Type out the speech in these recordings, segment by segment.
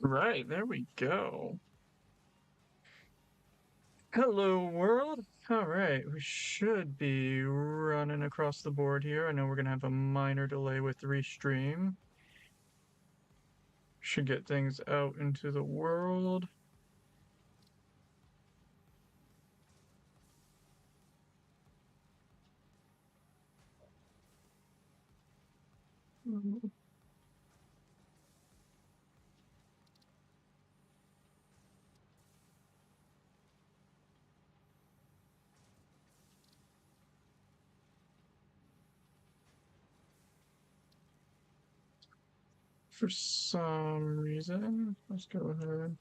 Right, there we go. Hello, world. All right, we should be running across the board here. I know we're going to have a minor delay with restream. Should get things out into the world. For some reason, let's go ahead.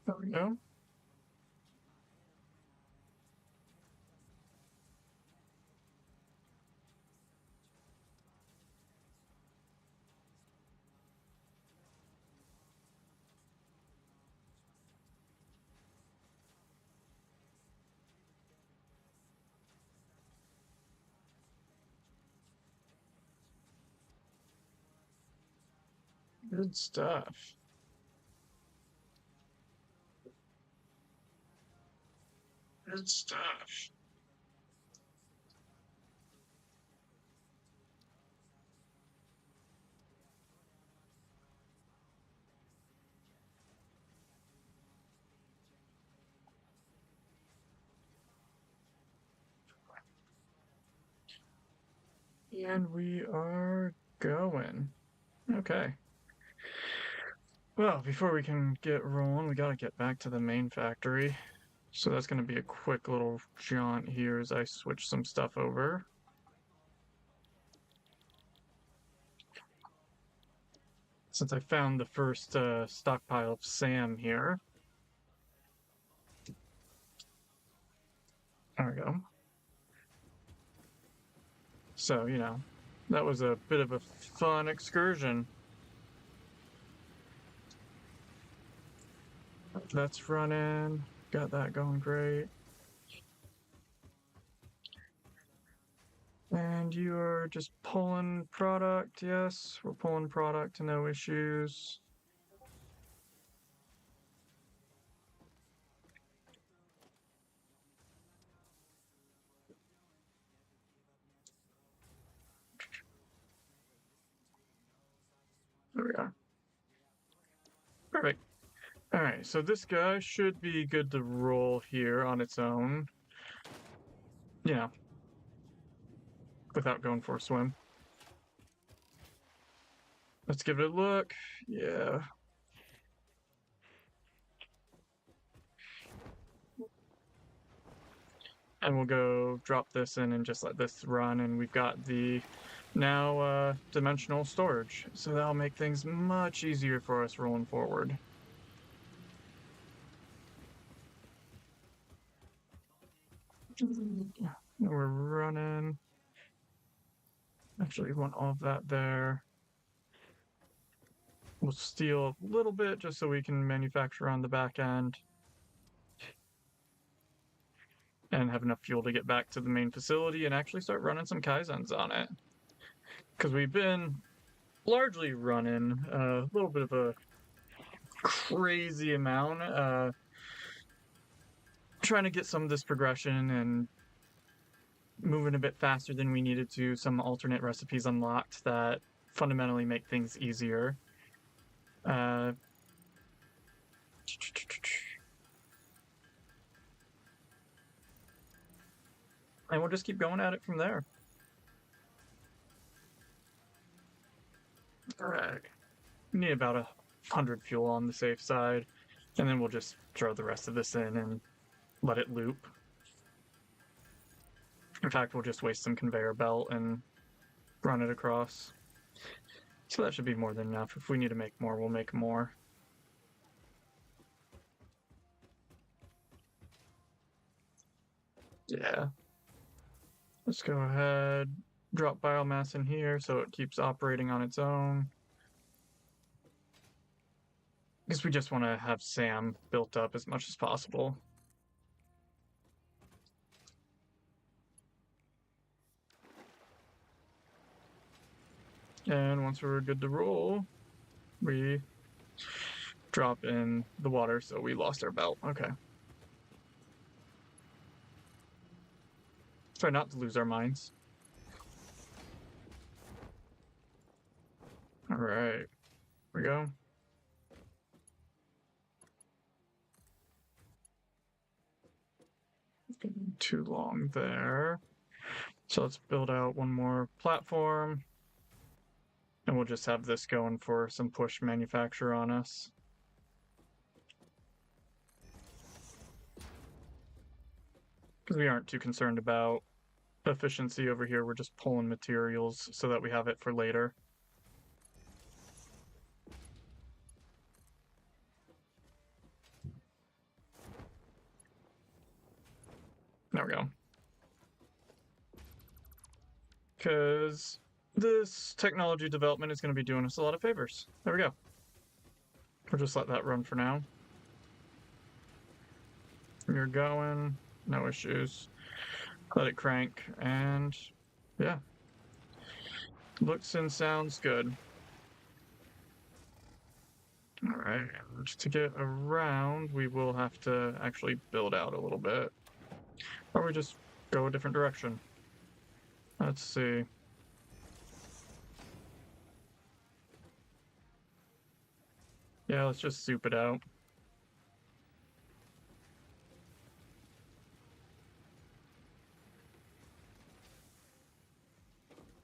There we go. Good stuff. Good stuff. And we are going. Okay. Well, before we can get rolling, we got to get back to the main factory. So that's going to be a quick little jaunt here as I switch some stuff over. Since I found the first stockpile of SAM here. There we go. So, that was a bit of a fun excursion. That's running. Got that going great. And you are just pulling product. Yes, we're pulling product, no issues. There we are. Perfect. All right, so this guy should be good to roll here on its own. Without going for a swim. Let's give it a look. Yeah. And we'll go drop this in and just let this run, and we've got the now dimensional storage. So that'll make things much easier for us rolling forward. We're running. Actually, we want all of that there. We'll steal a little bit just so we can manufacture on the back end and have enough fuel to get back to the main facility and actually start running some Kaizens on it. Because we've been largely running a little bit of a crazy amount, trying to get some of this progression and moving a bit faster than we needed to, some alternate recipes unlocked that fundamentally make things easier. And we'll just keep going at it from there. All right. We need about 100 fuel on the safe side, and then we'll just throw the rest of this in and let it loop. In fact, we'll just waste some conveyor belt and run it across. So that should be more than enough. If we need to make more, we'll make more. Yeah. Let's go ahead, drop biomass in here so it keeps operating on its own. Because we just want to have SAM built up as much as possible. And once we're good to roll, we drop in the water, so we lost our belt. Okay. Try not to lose our minds. All right, here we go. Too long there. So let's build out one more platform. And we'll just have this going for some push manufacture on us. Because we aren't too concerned about efficiency over here. We're just pulling materials so that we have it for later. There we go. Because this technology development is going to be doing us a lot of favors. There we go. We'll just let that run for now. You're going, no issues. Let it crank, and yeah. Looks and sounds good. All right, to get around, we will have to actually build out a little bit. Or we just go a different direction. Let's see. Yeah, let's just soup it out.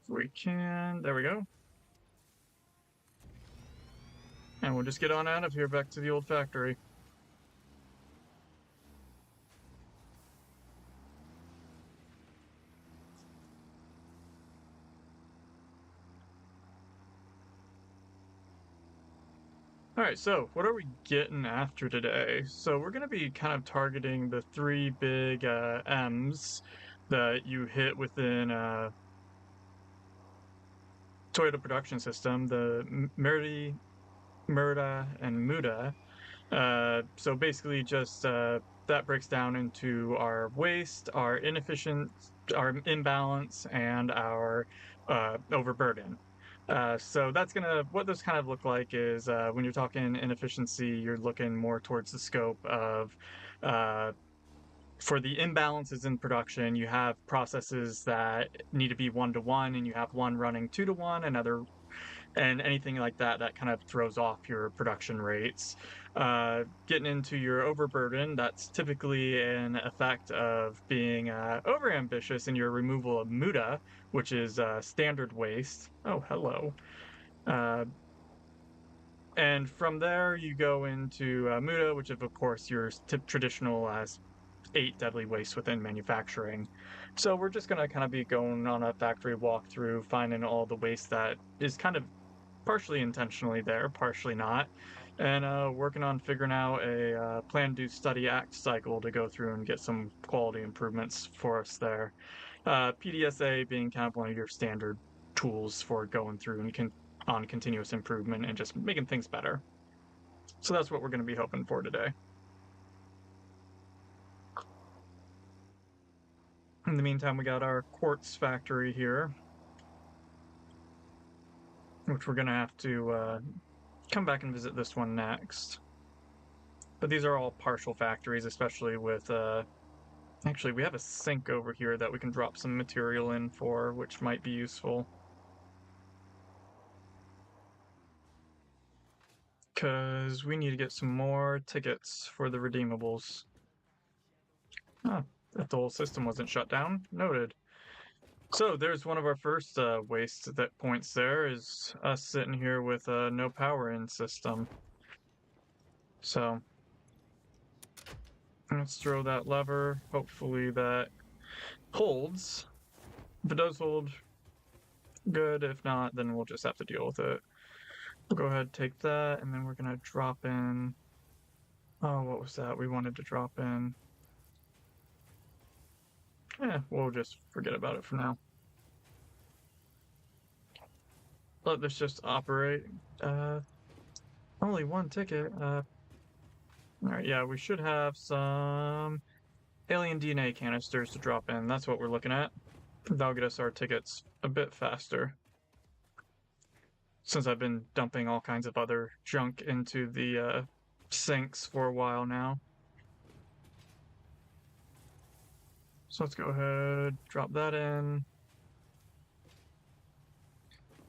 If we can, there we go. And we'll just get on out of here back to the old factory. All right, so what are we getting after today? So we're going to be kind of targeting the three big M's that you hit within Toyota production system, the Murda, and Muda. So basically just that breaks down into our waste, our inefficient, our imbalance, and our overburden. So that's what those kind of look like is when you're talking inefficiency, you're looking more towards the scope of for the imbalances in production, you have processes that need to be 1-to-1, and you have one running 2-to-1, and anything like that kind of throws off your production rates. Getting into your overburden, that's typically an effect of being overambitious in your removal of muda, which is standard waste. Oh, hello. And from there, you go into muda, which is, of course, your traditional 8 deadly wastes within manufacturing. So we're just going to kind of be going on a factory walkthrough, finding all the waste that is kind of partially intentionally there, partially not, and working on figuring out a plan, do, study, act cycle to go through and get some quality improvements for us there. PDSA being kind of one of your standard tools for going through and on continuous improvement and just making things better. So that's what we're going to be hoping for today. In the meantime, we got our quartz factory here, which we're going to have to come back and visit this one next. But these are all partial factories, especially with actually, we have a sink over here that we can drop some material in for, which might be useful. Because we need to get some more tickets for the redeemables. Oh, if the whole system wasn't shut down. Noted. So there's one of our first waste that points there is us sitting here with a no power in system. So let's throw that lever. Hopefully that holds. If it does hold, good. If not, then we'll just have to deal with it. We'll go ahead and take that, and then we're going to drop in. Oh, what was that? We wanted to drop in. We'll just forget about it for now. Let this just operate. Only one ticket. All right, yeah, we should have some alien DNA canisters to drop in. That's what we're looking at. That'll get us our tickets a bit faster. since I've been dumping all kinds of other junk into the sinks for a while now. So let's go ahead, drop that in.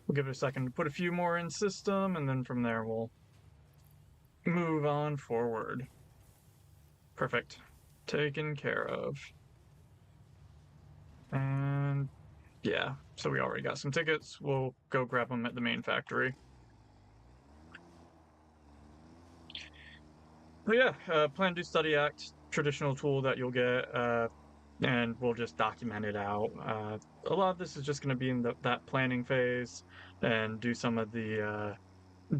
We'll give it a second to put a few more in system, and then from there we'll move on forward. Perfect. Taken care of. And yeah, so we already got some tickets. We'll go grab them at the main factory. But yeah, Plan, Do, Study, Act, traditional tool that you'll get, and we'll just document it out. A lot of this is just going to be in that planning phase and do some of the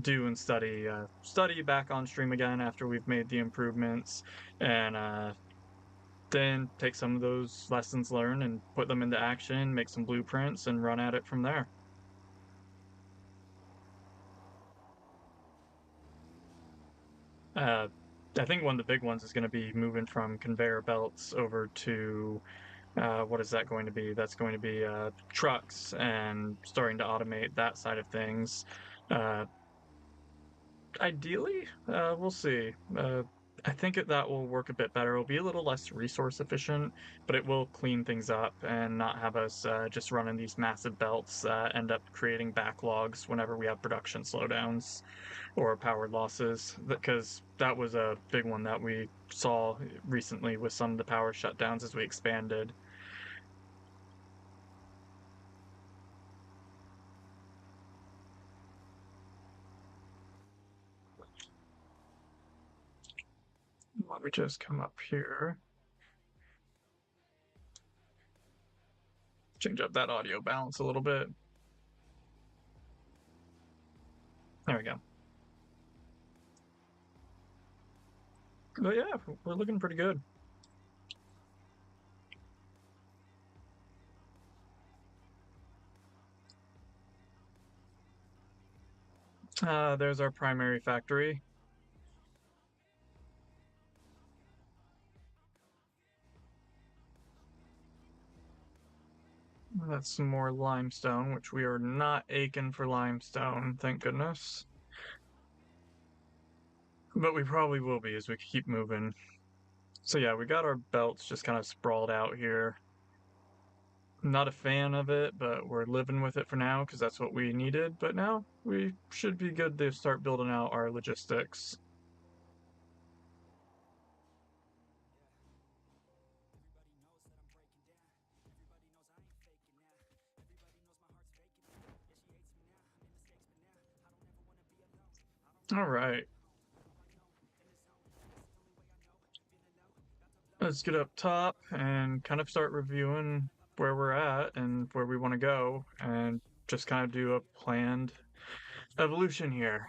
do and study back on stream again after we've made the improvements, and then take some of those lessons learned and put them into action, make some blueprints, and run at it from there. Uh, I think one of the big ones is going to be moving from conveyor belts over to what is that going to be? That's going to be trucks and starting to automate that side of things. Uh, Ideally, we'll see. I think that will work a bit better. It'll be a little less resource efficient, but it will clean things up and not have us just running these massive belts that end up creating backlogs whenever we have production slowdowns or power losses. Because that was a big one that we saw recently with some of the power shutdowns as we expanded. Let me just come up here, change up that audio balance a little bit. There we go. But yeah, we're looking pretty good. There's our primary factory. That's some more limestone, which we are not aching for limestone, thank goodness. But we probably will be as we keep moving. So yeah, we got our belts just kind of sprawled out here. Not a fan of it, but we're living with it for now because that's what we needed. But now we should be good to start building out our logistics. All right. Let's get up top and kind of start reviewing where we're at and where we want to go and just kind of do a planned evolution here.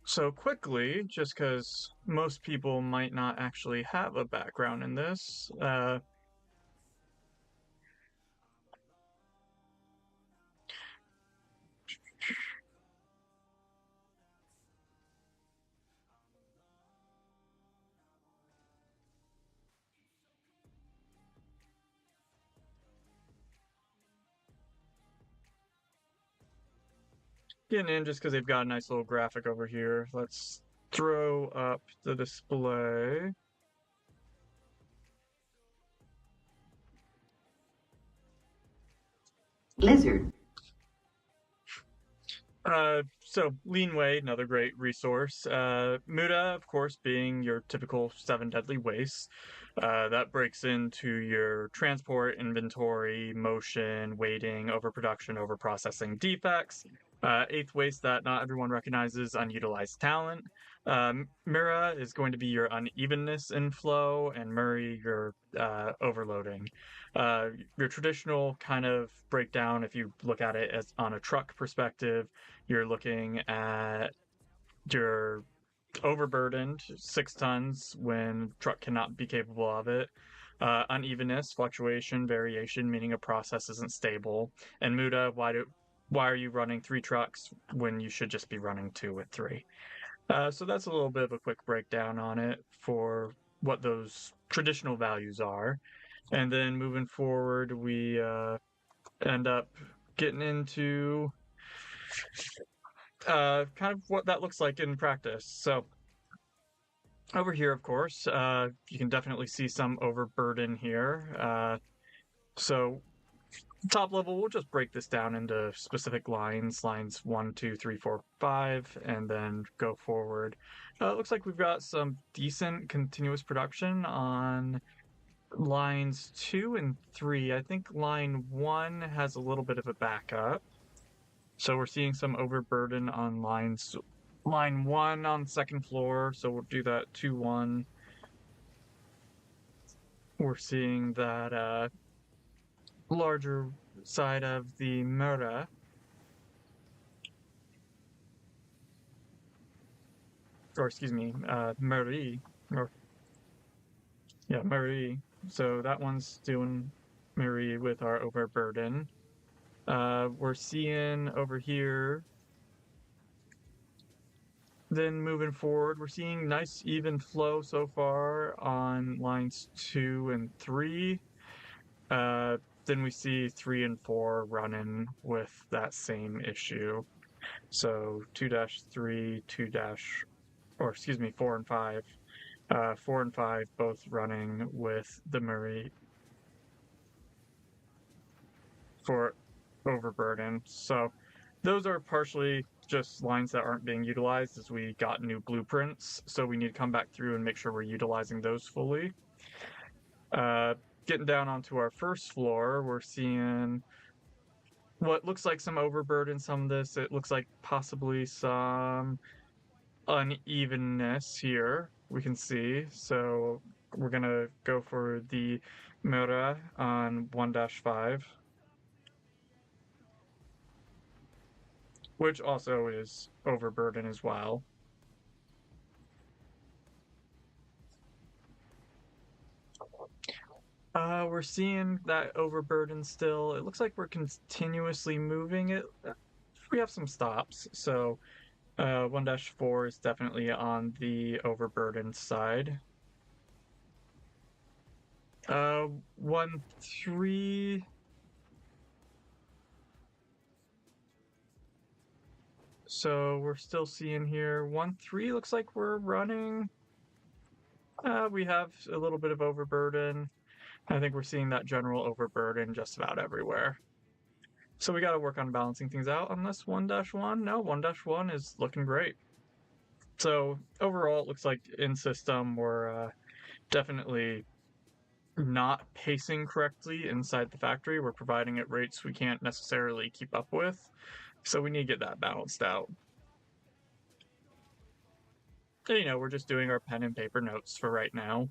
So quickly, just because most people might not actually have a background in this, getting in just because they've got a nice little graphic over here. Let's throw up the display. Lizard. So Leanway, another great resource. Muda, of course, being your typical seven deadly wastes. That breaks into your transport, inventory, motion, waiting, overproduction, overprocessing, defects. Eighth waste that not everyone recognizes, unutilized talent. Mira is going to be your unevenness in flow, and Murray, your overloading. Your traditional kind of breakdown, if you look at it as on a truck perspective, you're looking at your overburdened 6 tons when truck cannot be capable of it. Unevenness, fluctuation, variation, meaning a process isn't stable. And Muda, why are you running 3 trucks when you should just be running 2 with 3? So that's a little bit of a quick breakdown on it for what those traditional values are. And then moving forward, we end up getting into kind of what that looks like in practice. So over here, of course, you can definitely see some overburden here. So top level, we'll just break this down into specific lines 1, 2, 3, 4, 5, and then go forward. It looks like we've got some decent continuous production on lines 2 and 3. I think line 1 has a little bit of a backup. So we're seeing some overburden on line 1 on second floor. So we'll do that 2, 1. We're seeing that larger side of the Mura. Or excuse me, Marie. Marie. So that one's doing Marie with our overburden. We're seeing over here. Then moving forward, we're seeing nice even flow so far on lines 2 and 3. Then we see 3 and 4 running with that same issue. So 2-3, 4 and 5. 4 and 5 both running with the Murray for overburden. So those are partially just lines that aren't being utilized as we got new blueprints. So we need to come back through and make sure we're utilizing those fully. Getting down onto our first floor, we're seeing what looks like some overburden. Some of this, it looks like possibly some unevenness here we can see. So we're gonna go for the Mura on 1-5, which also is overburden as well. We're seeing that overburden still. It looks like we're continuously moving it. We have some stops, so 1-4 is definitely on the overburden side. 1-3. So we're still seeing here 1-3 looks like we're running. We have a little bit of overburden. I think we're seeing that general overburden just about everywhere. So we got to work on balancing things out on this 1-1. No, 1-1 is looking great. So overall, it looks like in system we're definitely not pacing correctly inside the factory. We're providing at rates we can't necessarily keep up with. So we need to get that balanced out. And, we're just doing our pen and paper notes for right now.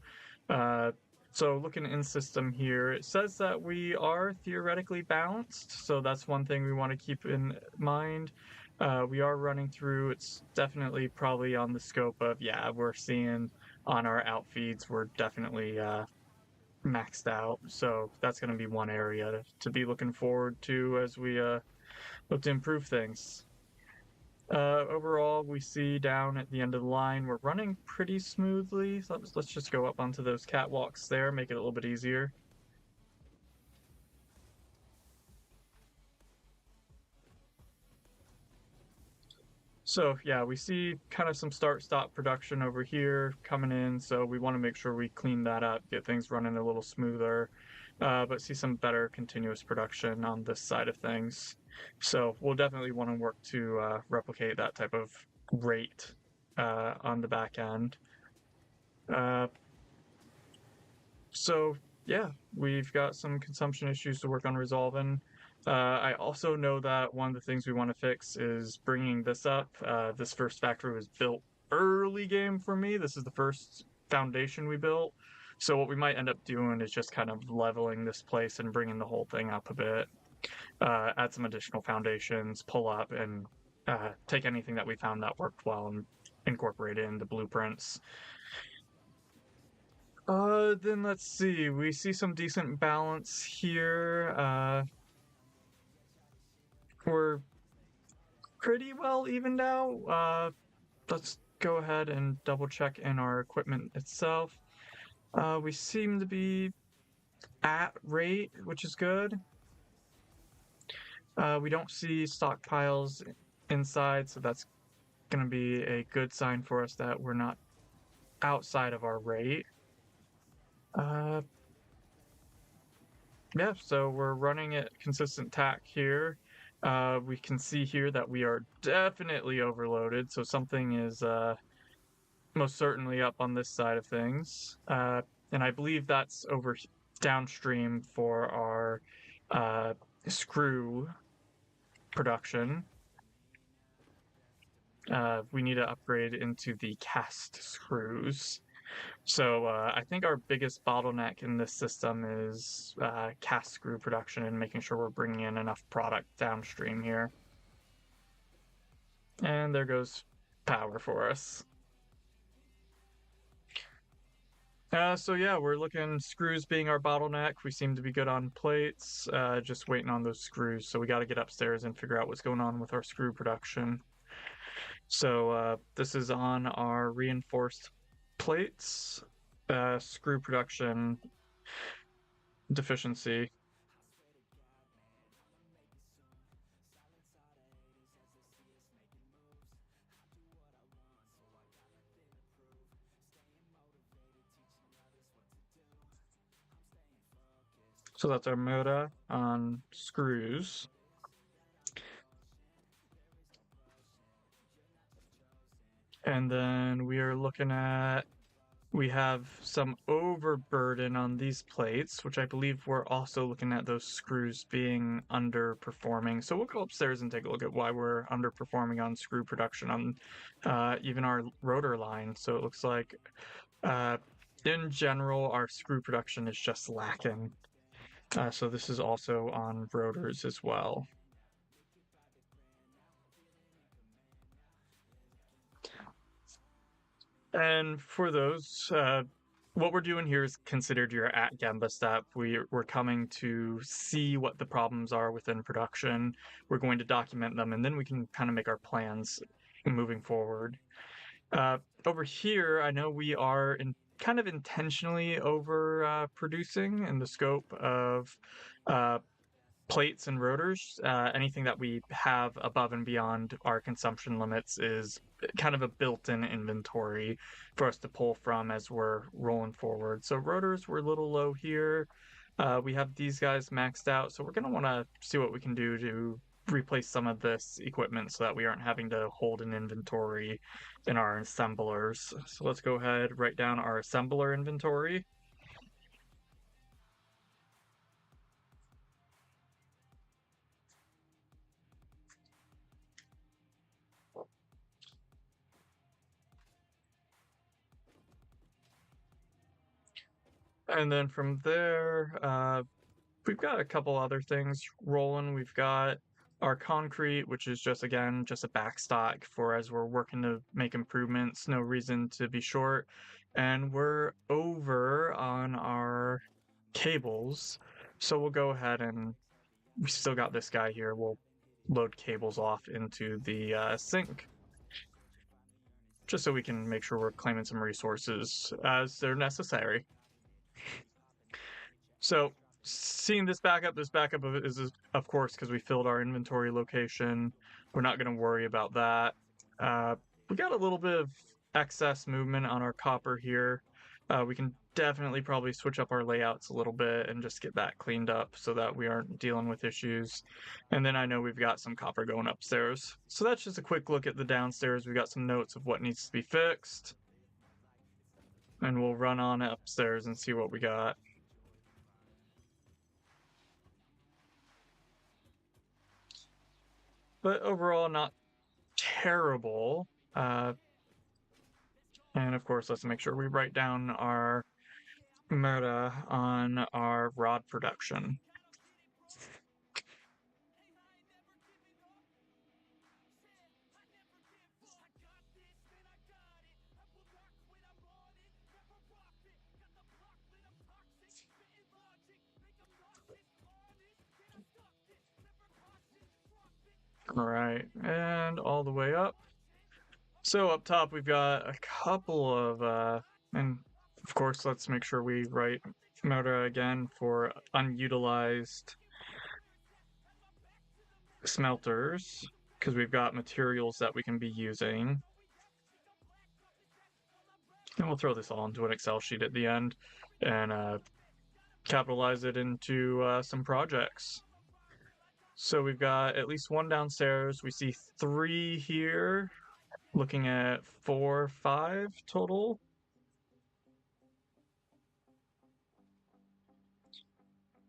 So looking in system here, it says that we are theoretically balanced. So that's one thing we want to keep in mind. We are running through, it's definitely probably on the scope of, we're seeing on our out feeds, we're definitely maxed out. So that's going to be one area to be looking forward to as we look to improve things. Overall, we see down at the end of the line, we're running pretty smoothly. So let's just go up onto those catwalks there, make it a little bit easier. So yeah, we see kind of some start-stop production over here coming in. So we want to make sure we clean that up, get things running a little smoother, but see some better continuous production on this side of things. So we'll definitely want to work to replicate that type of rate on the back end. So yeah, we've got some consumption issues to work on resolving. I also know that one of the things we want to fix is bringing this up. This first factory was built early game for me. This is the first foundation we built. So what we might end up doing is just kind of leveling this place and bringing the whole thing up a bit. Add some additional foundations, pull up, and take anything that we found that worked well and incorporate it into blueprints. Then let's see. We see some decent balance here. We're pretty well evened out. Let's go ahead and double check in our equipment itself. We seem to be at rate, which is good. We don't see stockpiles inside, so that's going to be a good sign for us that we're not outside of our rate. Yeah, so we're running at consistent tack here. We can see here that we are definitely overloaded, so something is most certainly up on this side of things. And I believe that's over downstream for our screw production. We need to upgrade into the cast screws. So I think our biggest bottleneck in this system is cast screw production and making sure we're bringing in enough product downstream here. And there goes power for us. So yeah, we're looking screws being our bottleneck. We seem to be good on plates, just waiting on those screws. So we got to get upstairs and figure out what's going on with our screw production. So this is on our reinforced plates, screw production deficiency. So that's our motor on screws. And then we are looking at, we have some overburden on these plates, which I believe we're also looking at those screws being underperforming. So we'll go upstairs and take a look at why we're underperforming on screw production on even our rotor line. So it looks like in general, our screw production is just lacking. So this is also on rotors as well. And for those, what we're doing here is considered your at Gemba step. We're coming to see what the problems are within production. We're going to document them, and then we can kind of make our plans moving forward. Over here, I know we are kind of intentionally over producing in the scope of plates and rotors. Anything that we have above and beyond our consumption limits is kind of a built-in inventory for us to pull from as we're rolling forward. So rotors were a little low here. We have these guys maxed out, so we're going to want to see what we can do to replace some of this equipment so that we aren't having to hold an inventory in our assemblers. So let's go ahead, write down our assembler inventory. And then from there, we've got a couple other things rolling. We've got our concrete, which is just, again, just a backstock for as we're working to make improvements. No reason to be short. And we're over on our cables. So we'll go ahead and we still got this guy here. We'll load cables off into the sink just so we can make sure we're claiming some resources as they're necessary. So seeing this backup is of course because we filled our inventory location. We're not going to worry about that. We got a little bit of excess movement on our copper here. We can definitely probably switch up our layouts a little bit and just get that cleaned up so that we aren't dealing with issues. And then I know we've got some copper going upstairs. So that's just a quick look at the downstairs. We got some notes of what needs to be fixed. And we'll run on upstairs and see what we got. But overall, not terrible. And of course, let's make sure we write down our meta on our rod production. All right, and all the way up. So up top, we've got a couple of, and of course, let's make sure we write meta again for unutilized smelters. because we've got materials that we can be using. And we'll throw this all into an Excel sheet at the end and capitalize it into some projects. So we've got at least one downstairs. We see 3 here, looking at 4, 5 total.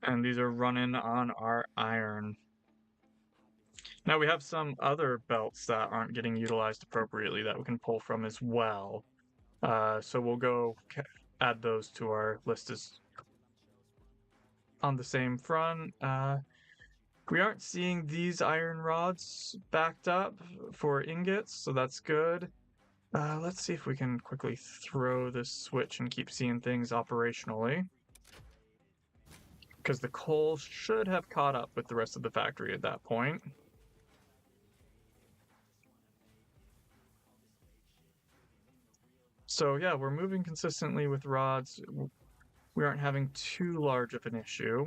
And these are running on our iron. Now we have some other belts that aren't getting utilized appropriately that we can pull from as well. So we'll go add those to our list as on the same front. We aren't seeing these iron rods backed up for ingots, so that's good. Let's see if we can quickly throw this switch and keep seeing things operationally. Because the coal should have caught up with the rest of the factory at that point. So yeah, we're moving consistently with rods. We aren't having too large of an issue.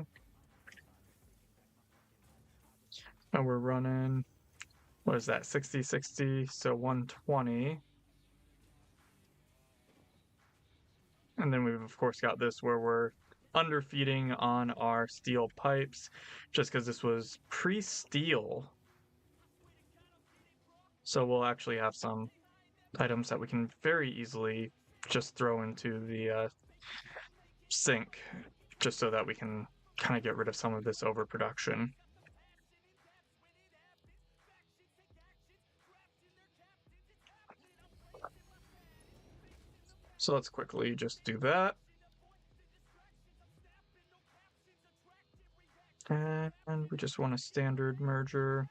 And we're running, what is that, 60, 60, so 120. And then we've of course got this where we're underfeeding on our steel pipes, just because this was pre-steel. So we'll actually have some items that we can very easily just throw into the sink, just so that we can kind of get rid of some of this overproduction. So let's quickly just do that. And we just want a standard merger.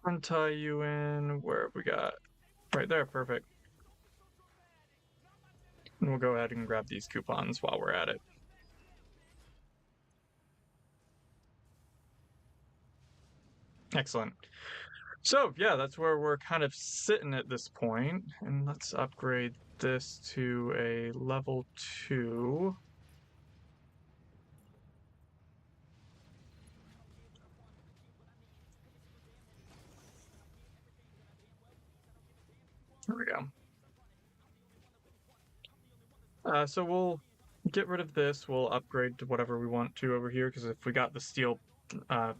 Untie you in, where have we got? Right there, perfect. And we'll go ahead and grab these coupons while we're at it. Excellent. So yeah, that's where we're kind of sitting at this point. And let's upgrade this to a level 2. There we go. So we'll get rid of this. We'll upgrade to whatever we want to over here, because if we got the steel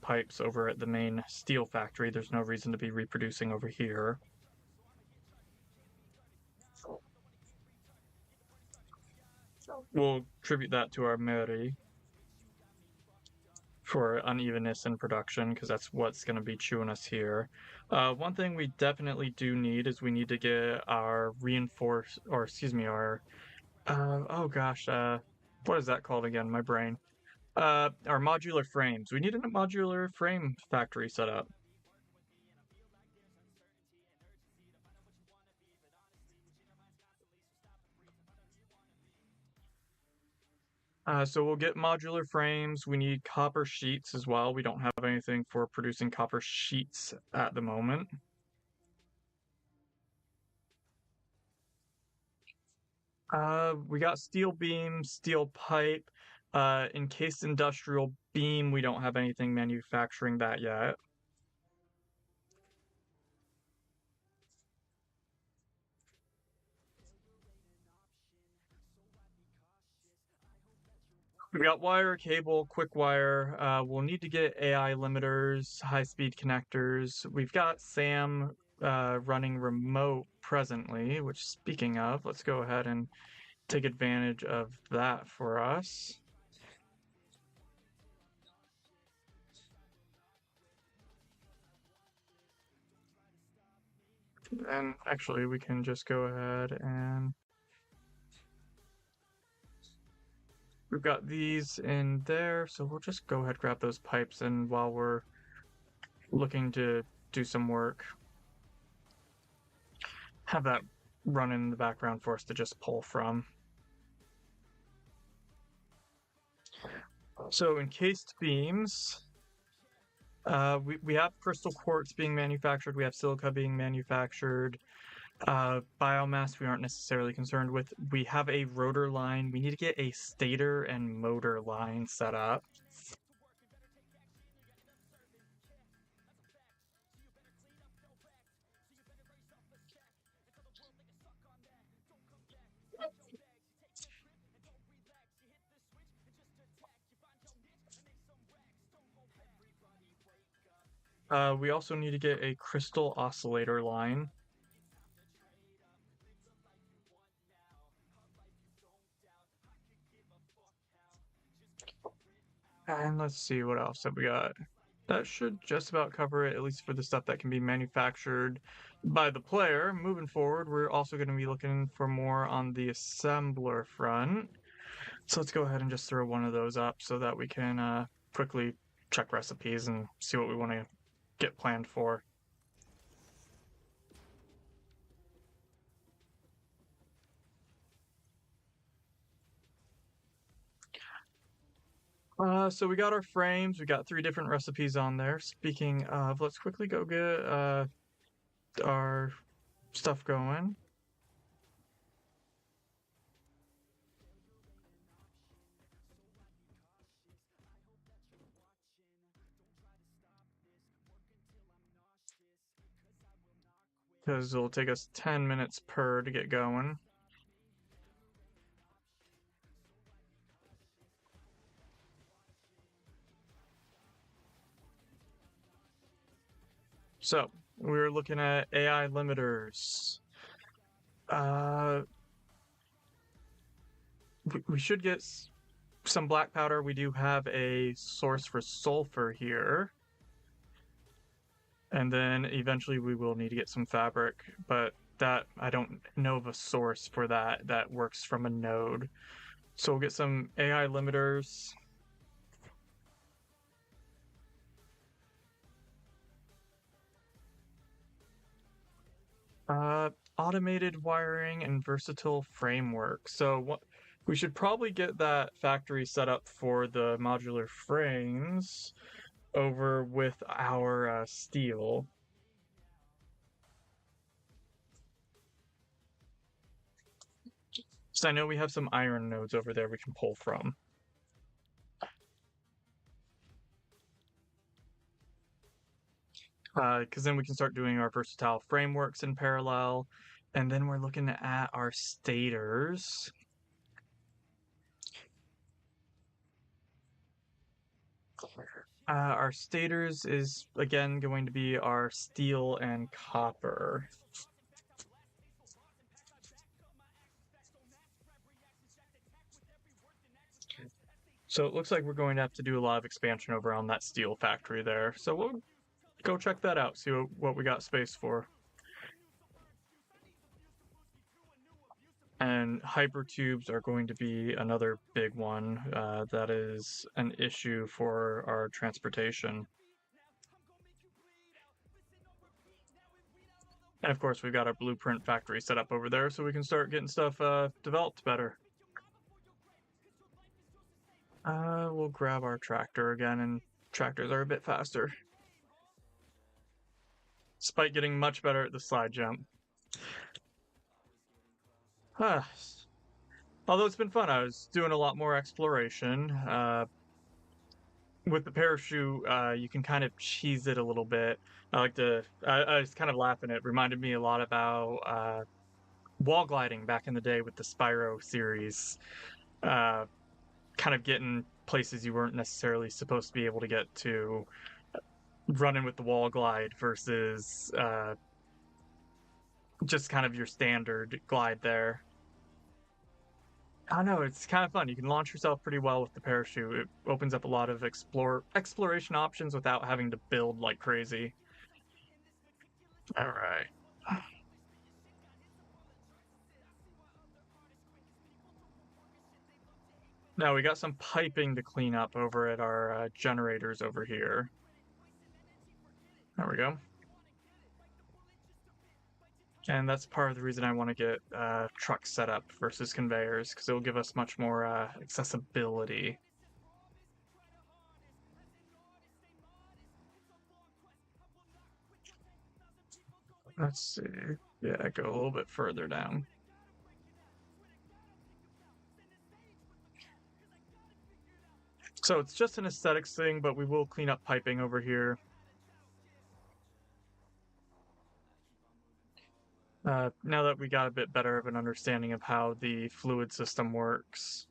pipes over at the main steel factory, there's no reason to be reproducing over here. We'll attribute that to our Meri for unevenness in production, because that's what's going to be chewing us here. One thing we definitely do need is we need to get our reinforced, or excuse me, our oh gosh, what is that called again? My brain. Our modular frames. We need a modular frame factory set up. So we'll get modular frames. We need copper sheets as well. We don't have anything for producing copper sheets at the moment. We got steel beam, steel pipe, encased industrial beam. We don't have anything manufacturing that yet. We got wire, cable, quick wire. We'll need to get AI limiters, high-speed connectors. We've got SAM running remote presently, which, speaking of, let's go ahead and take advantage of that for us. And actually, we can just go ahead and we've got these in there, so we'll just go ahead, grab those pipes, and while we're looking to do some work, have that run in the background for us to just pull from. So encased beams, we have crystal quartz being manufactured, we have silica being manufactured. Biomass we aren't necessarily concerned with. We have a rotor line. We need to get a stator and motor line set up. We also need to get a crystal oscillator line. And let's see what else have we got. That should just about cover it, at least for the stuff that can be manufactured by the player. Moving forward, we're also going to be looking for more on the assembler front. So let's go ahead and just throw one of those up so that we can quickly check recipes and see what we want to get planned for. So we got our frames. We got 3 different recipes on there. Speaking of, let's quickly go get our stuff going. Because it'll take us 10 minutes per to get going. So we're looking at AI limiters. We should get some black powder. We do have a source for sulfur here. And then eventually we will need to get some fabric, but that I don't know of a source for that works from a node. So we'll get some AI limiters. Automated wiring and versatile framework. So what we should probably get that factory set up for the modular frames over with our steel. So I know we have some iron nodes over there we can pull from. Because then we can start doing our versatile frameworks in parallel. And then we're looking at our stators. Our stators is again going to be our steel and copper. So it looks like we're going to have to do a lot of expansion over on that steel factory there. So we'll go check that out, see what we got space for. And hypertubes are going to be another big one that is an issue for our transportation. And of course, we've got our blueprint factory set up over there so we can start getting stuff developed better. We'll grab our tractor again, and tractors are a bit faster. Despite getting much better at the slide jump. Although it's been fun, I was doing a lot more exploration. With the parachute, you can kind of cheese it a little bit. I was kind of laughing. It reminded me a lot about wall gliding back in the day with the Spyro series. Uh, kind of getting places you weren't necessarily supposed to be able to get to, running with the wall glide versus just kind of your standard glide there. I don't know, it's kind of fun. You can launch yourself pretty well with the parachute. It opens up a lot of exploration options without having to build like crazy. All right. Now we got some piping to clean up over at our generators over here. There we go. And that's part of the reason I want to get trucks set up versus conveyors, because it will give us much more accessibility. Let's see. Yeah, go a little bit further down. So it's just an aesthetics thing, but we will clean up piping over here. Now that we got a bit better of an understanding of how the fluid system works.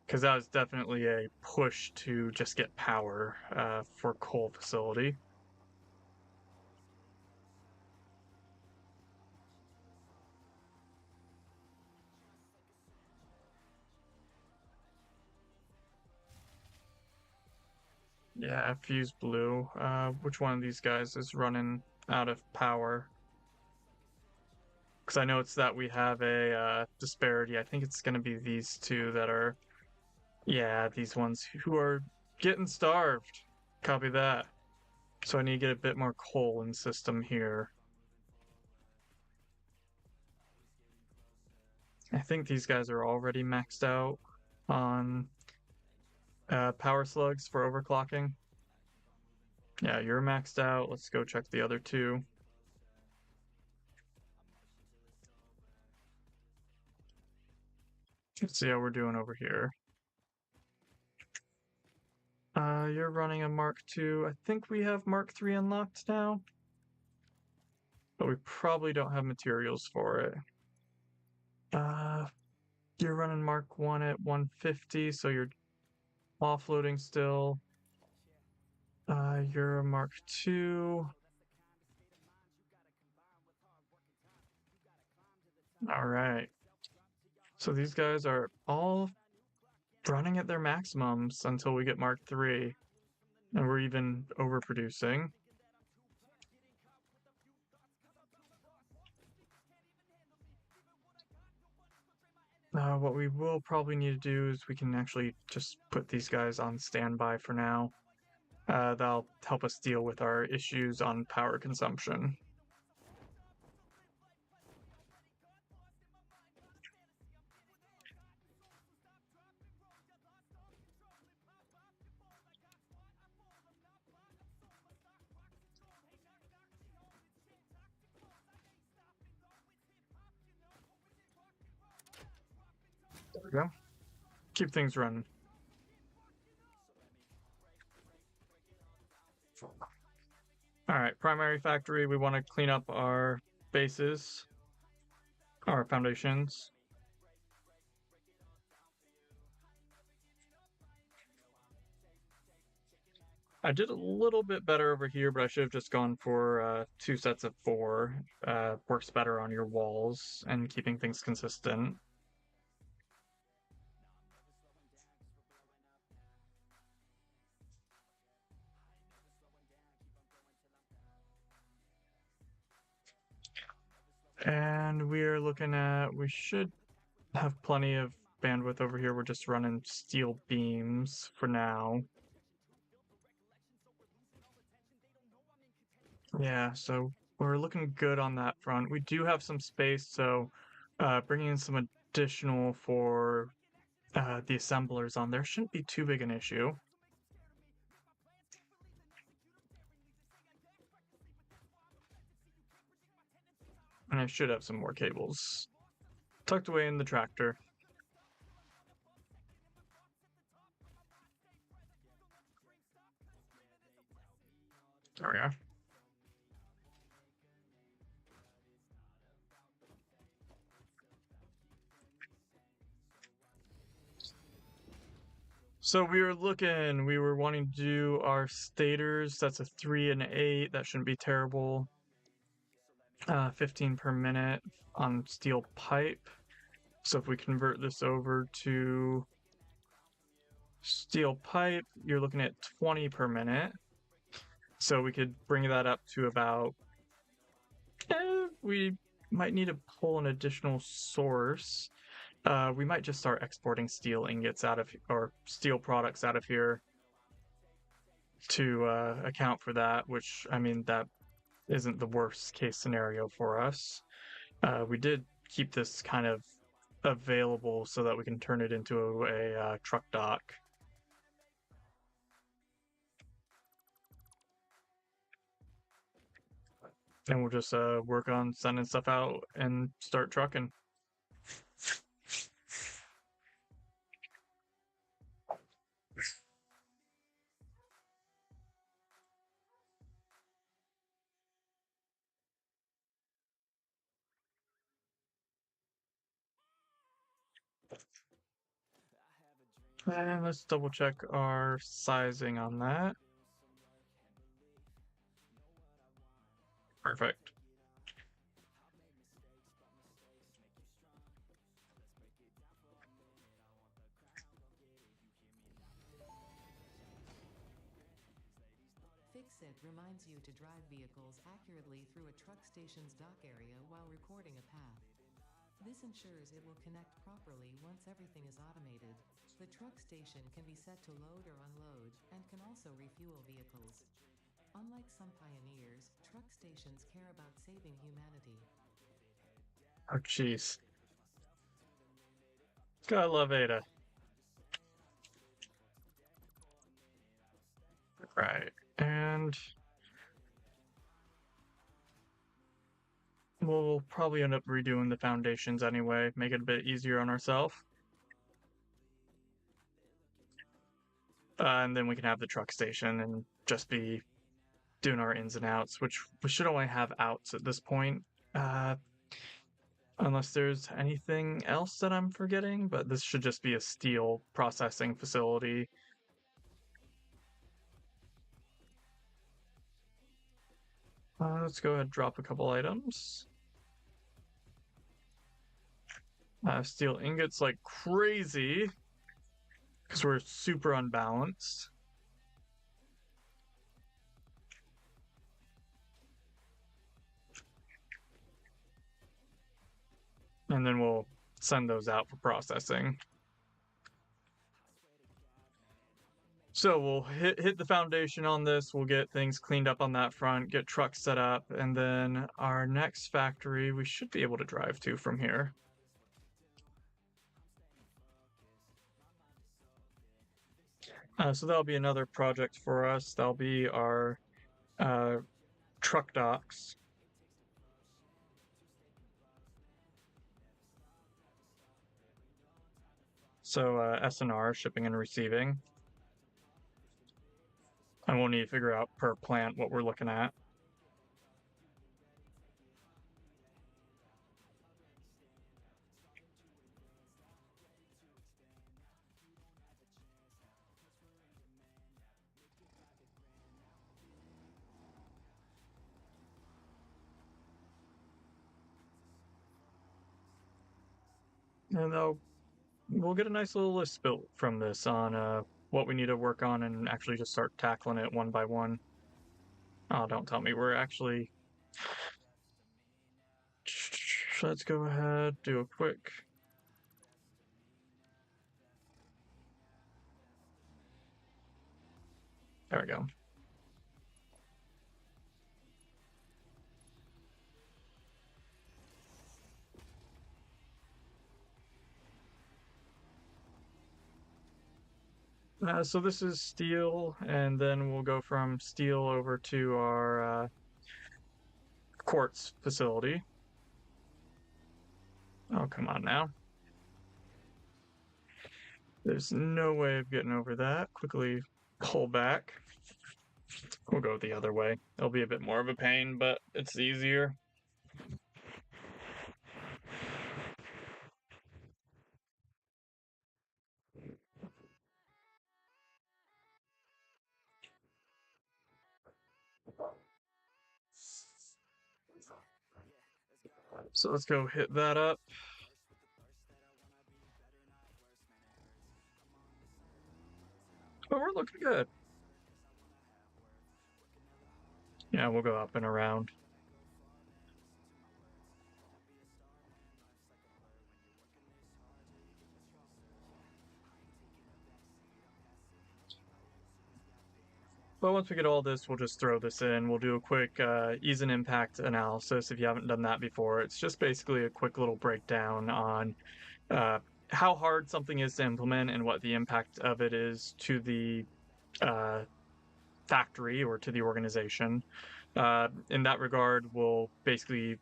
Because that was definitely a push to just get power for coal facility. Yeah, fuse blue. Which one of these guys is running out of power? Because I know it's that we have a disparity. I think it's going to be these two that are, yeah, these ones who are getting starved. Copy that. So I need to get a bit more coal in system here. I think these guys are already maxed out on power slugs for overclocking. Yeah, you're maxed out. Let's go check the other two. Let's see how we're doing over here. You're running a Mark II. I think we have Mark III unlocked now, but we probably don't have materials for it. You're running Mark 1 at 150, so you're offloading still. You're a Mark II. All right. So these guys are all running at their maximums until we get Mark III, and we're even overproducing. What we will probably need to do is we can actually just put these guys on standby for now. That'll help us deal with our issues on power consumption. There we go. Keep things running. All right, primary factory, we want to clean up our bases, our foundations. I did a little bit better over here, but I should have just gone for 2 sets of 4. Works better on your walls and keeping things consistent. And we're looking at, we should have plenty of bandwidth over here. We're just running steel beams for now. Yeah, so we're looking good on that front. We do have some space, so bringing in some additional for the assemblers on there shouldn't be too big an issue. And I should have some more cables tucked away in the tractor. There we are. So we were wanting to do our stators. That's a 3 and 8. That shouldn't be terrible. 15 per minute on steel pipe. So if we convert this over to steel pipe, you're looking at 20 per minute. So we could bring that up to about, we might need to pull an additional source. We might just start exporting steel ingots out of, or steel products out of here to account for that, which, I mean, that isn't the worst case scenario for us. We did keep this kind of available so that we can turn it into a truck dock. and we'll just work on sending stuff out and start trucking. And let's double check our sizing on that. Perfect. Fixit reminds you to drive vehicles accurately through a truck station's dock area while recording a path. This ensures it will connect properly once everything is automated. The truck station can be set to load or unload, and can also refuel vehicles. Unlike some pioneers, truck stations care about saving humanity. Oh, jeez. Gotta love Ada. Right. And we'll probably end up redoing the foundations anyway, make it a bit easier on ourselves. And then we can have the truck station and just be doing our ins and outs, which we should only have outs at this point. Unless there's anything else that I'm forgetting, but this should just be a steel processing facility. Let's go ahead and drop a couple items. Steel ingots like crazy because we're super unbalanced. And then we'll send those out for processing. So we'll hit the foundation on this, we'll get things cleaned up on that front, get trucks set up, and then our next factory we should be able to drive to from here. So that'll be another project for us. That'll be our truck docks. So S&R, shipping and receiving. And we'll need to figure out per plant what we're looking at. And we'll get a nice little list built from this on what we need to work on and actually just start tackling it one by one. Oh, don't tell me we're actually... Let's go ahead, do a quick... There we go. So this is steel, and then we'll go from steel over to our quartz facility. Oh, come on now. There's no way of getting over that. Quickly pull back. We'll go the other way. It'll be a bit more of a pain, but it's easier. So let's go hit that up. Oh, we're looking good. Yeah, we'll go up and around. But once we get all this, we'll just throw this in. We'll do a quick ease and impact analysis if you haven't done that before. It's just basically a quick little breakdown on how hard something is to implement and what the impact of it is to the factory or to the organization. In that regard, we'll basically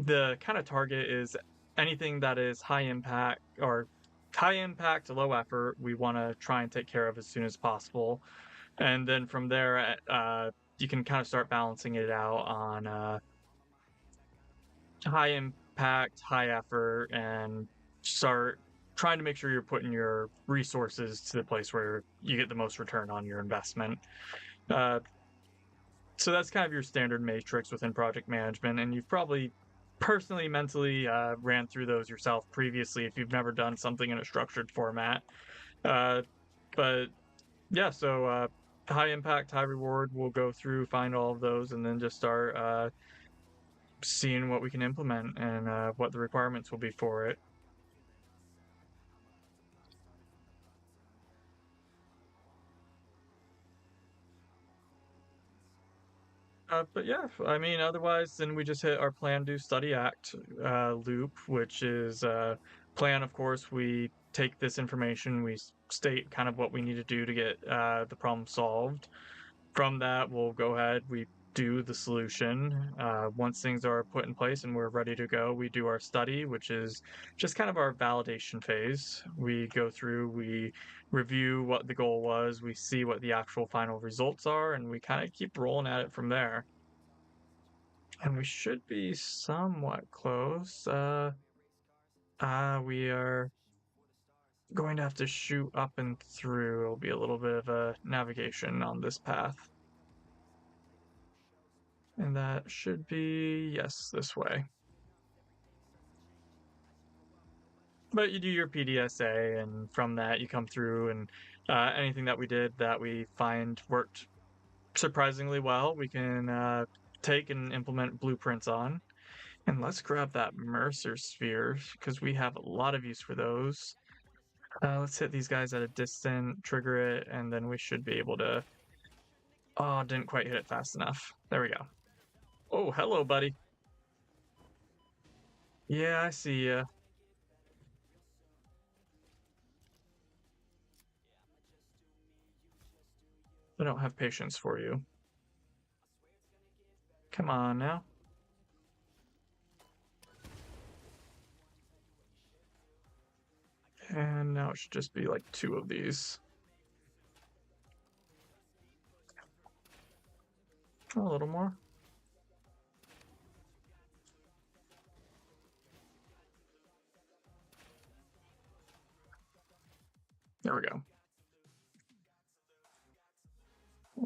the kind of target is anything that is high impact or high impact, low effort. We want to try and take care of as soon as possible, and then from there, you can kind of start balancing it out on high impact, high effort, and start trying to make sure you're putting your resources to the place where you get the most return on your investment. Uh, so that's kind of your standard matrix within project management, and you've probably personally mentally ran through those yourself previously if you've never done something in a structured format. Uh, but yeah, so high impact, high reward. We'll go through, find all of those, and then just start seeing what we can implement and what the requirements will be for it. But yeah, I mean, otherwise, then we just hit our plan, do, study, act loop, which is plan. Of course, we take this information, we state kind of what we need to do to get the problem solved. From that, we'll go ahead, we do the solution. Once things are put in place and we're ready to go, we do our study, which is just kind of our validation phase. We go through, we review what the goal was, we see what the actual final results are, and we kind of keep rolling at it from there. And we should be somewhat close. We are going to have to shoot up and through. It'll be a little bit of a navigation on this path. And that should be, yes, this way. But you do your PDSA, and from that you come through, and anything that we did that we find worked surprisingly well, we can take and implement blueprints on. And let's grab that Mercer sphere, because we have a lot of use for those. Let's hit these guys at a distant, trigger it, and then we should be able to... Oh, didn't quite hit it fast enough. There we go. Oh, hello, buddy. Yeah, I see ya. I don't have patience for you. Come on now. And now it should just be like 2 of these. A little more. There we go.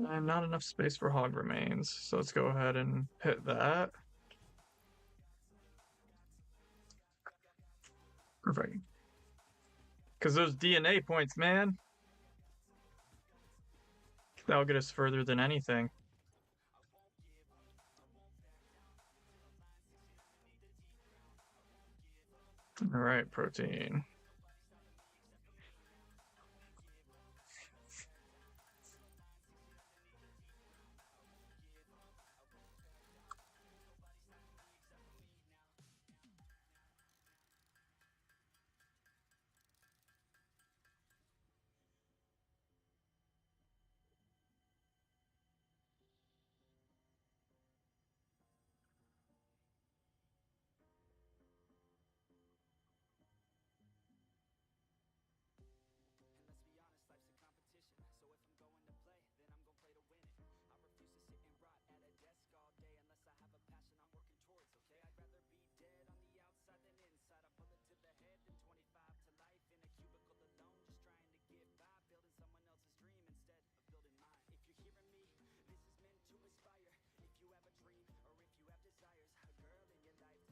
And not enough space for hog remains, so let's go ahead and hit that. Perfect. Because those DNA points, man, that'll get us further than anything. All right, protein.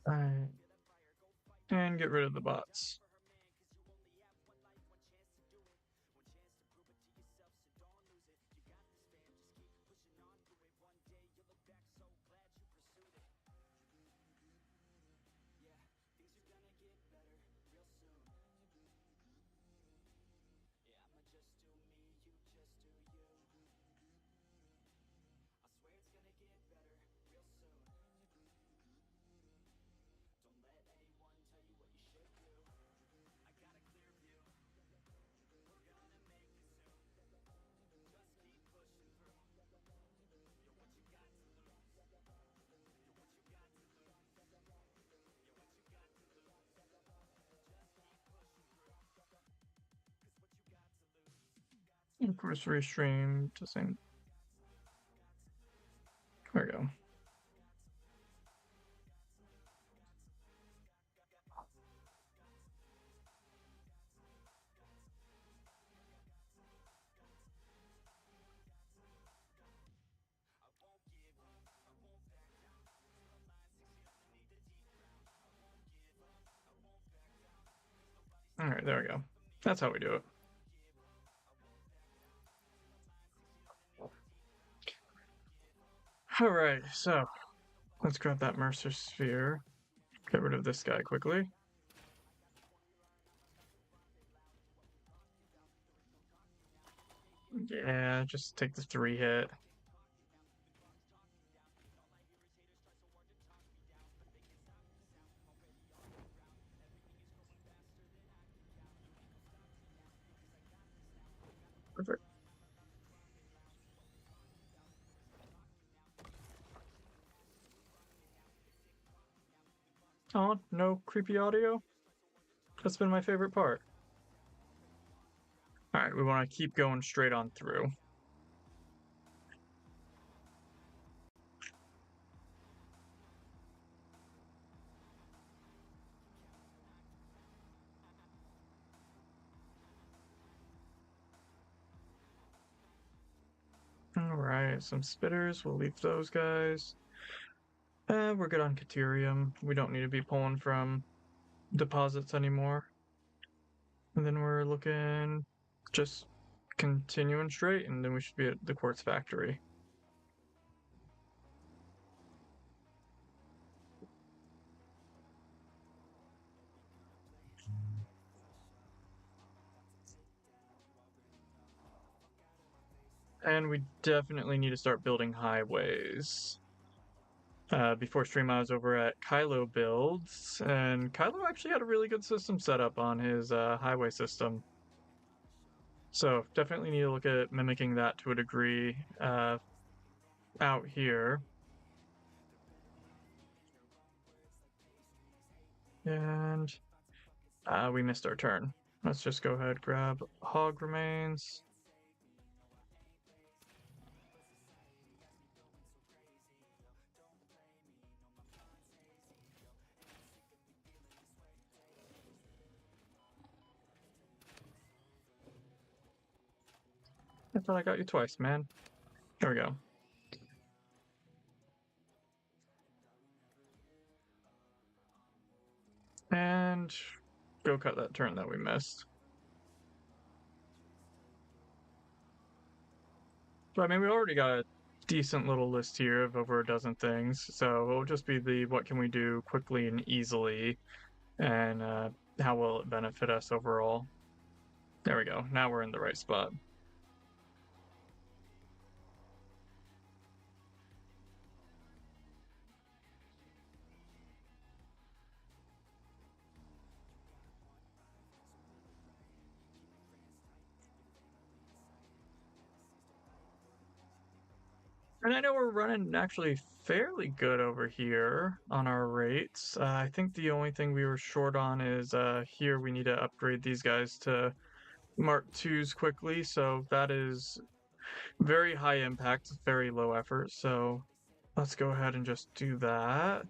All right. And get rid of the bots. Of course, restream to same. There we go. All right, there we go. That's how we do it. All right, so let's grab that Mercer sphere. Get rid of this guy quickly. Yeah, just take the 3-hit. Perfect. Oh, no creepy audio? That's been my favorite part. All right, we want to keep going straight on through. All right, some spitters. We'll leave those guys. We're good on Caterium. We don't need to be pulling from deposits anymore. And then we're looking just continuing straight, and then we should be at the quartz factory. And we definitely need to start building highways. Before stream, I was over at Kylo Builds, and Kylo actually had a really good system set up on his highway system. So definitely need to look at mimicking that to a degree out here. And we missed our turn. Let's just go ahead, grab hog remains. I thought I got you twice, man. There we go. And go cut that turn that we missed. So I mean, we already got a decent little list here of over a dozen things. So it'll just be the what can we do quickly and easily, and how will it benefit us overall. There we go. Now we're in the right spot. And I know we're running actually fairly good over here on our rates. I think the only thing we were short on is here we need to upgrade these guys to Mark IIs quickly. So that is very high impact, very low effort. So let's go ahead and just do that.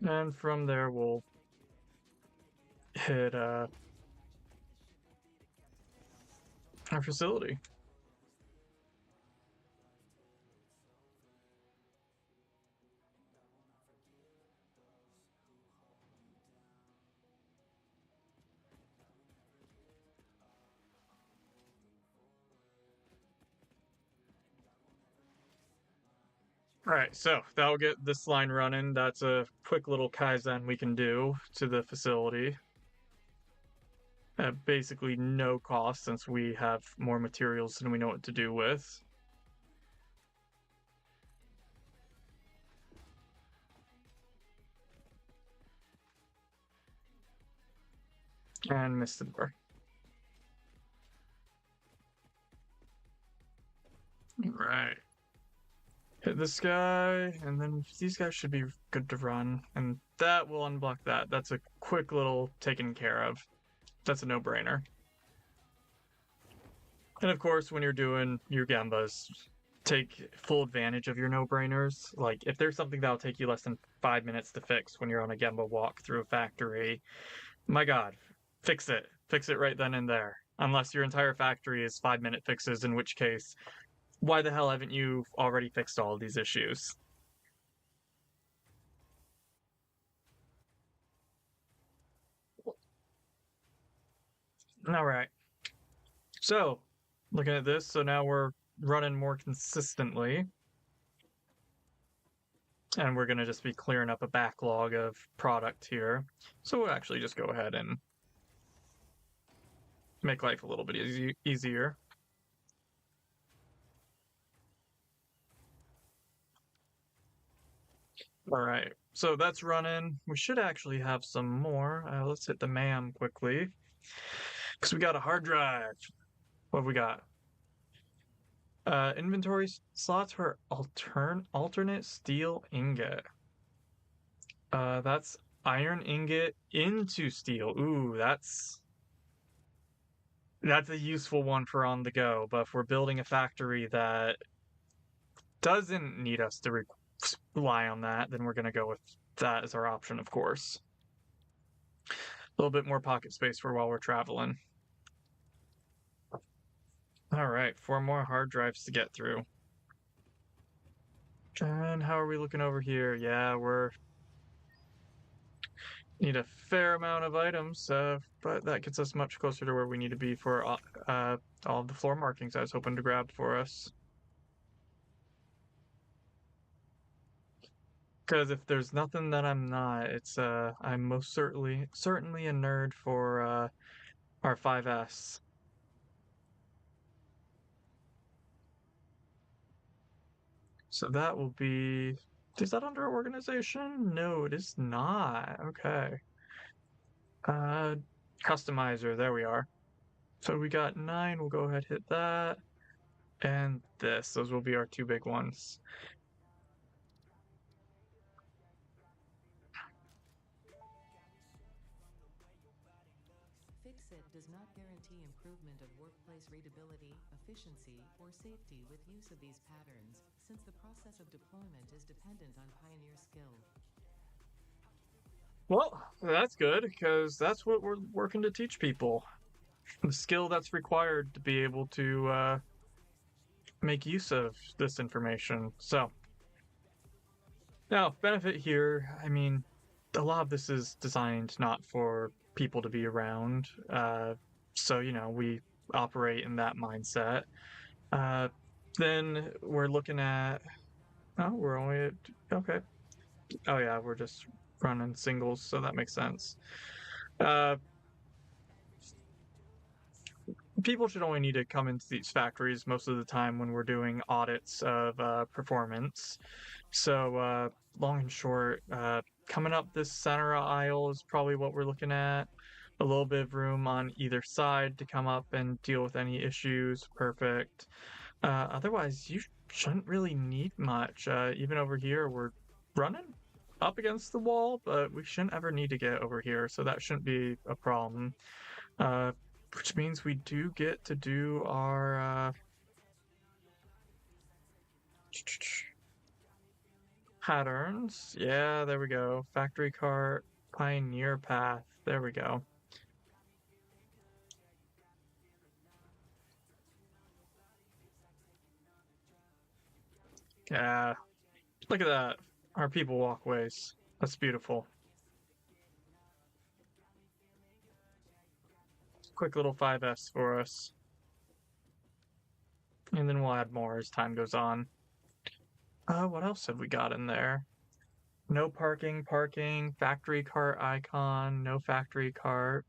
And from there, we'll hit our facility. All right, so that'll get this line running. That's a quick little Kaizen we can do to the facility. At basically no cost since we have more materials than we know what to do with. And missed the door. Right. Hit this guy, and then these guys should be good to run, and that will unblock that. That's a quick little taken care of. That's a no-brainer. And of course, when you're doing your gambas, take full advantage of your no-brainers. Like, if there's something that'll take you less than 5 minutes to fix when you're on a gamba walk through a factory, my god, fix it. Fix it right then and there. Unless your entire factory is 5-minute fixes, in which case, why the hell haven't you already fixed all of these issues? All right. So, looking at this, so now we're running more consistently. And we're going to just be clearing up a backlog of product here. So we'll actually just go ahead and make life a little bit easier. All right, so that's running. We should actually have some more. Let's hit the MAM quickly. Because we got a hard drive. What have we got? Inventory slots for alternate steel ingot. That's iron ingot into steel. Ooh, that's a useful one for on the go. But if we're building a factory that doesn't need us to rely on that, then we're going to go with that as our option, of course. A little bit more pocket space for while we're traveling. All right, 4 more hard drives to get through. And how are we looking over here? Yeah, we're need a fair amount of items, but that gets us much closer to where we need to be for all of the floor markings I was hoping to grab for us. Because if there's nothing that I'm not, it's I'm most certainly a nerd for our 5S. So that will be. Is that under organization? No, it is not. Okay. Uh, customizer. There we are. So we got 9. We'll go ahead hit that, and this. Those will be our 2 big ones. Fix-It does not guarantee improvement of workplace readability, efficiency, or safety with use of these patterns, since the process of deployment is dependent on pioneer skill. Well, that's good because that's what we're working to teach people. The skill that's required to be able to make use of this information. So, now, benefit here, I mean, a lot of this is designed not for people to be around. So, we operate in that mindset. Uh, then we're looking at. Oh, we're only at. Okay. Oh, yeah, we're just running singles, so that makes sense. Uh, People should only need to come into these factories most of the time when we're doing audits of performance. So, long and short, coming up this center aisle is probably what we're looking at. A little bit of room on either side to come up and deal with any issues. Perfect. Otherwise, you shouldn't really need much. Even over here, we're running up against the wall, but we shouldn't ever need to get over here, so that shouldn't be a problem. Which means we do get to do our patterns. Yeah, there we go. Factory cart, pioneer path. There we go. Yeah, look at that. Our people walkways. That's beautiful. Quick little 5S for us. And then we'll add more as time goes on. What else have we got in there? No parking, factory cart icon, no factory cart.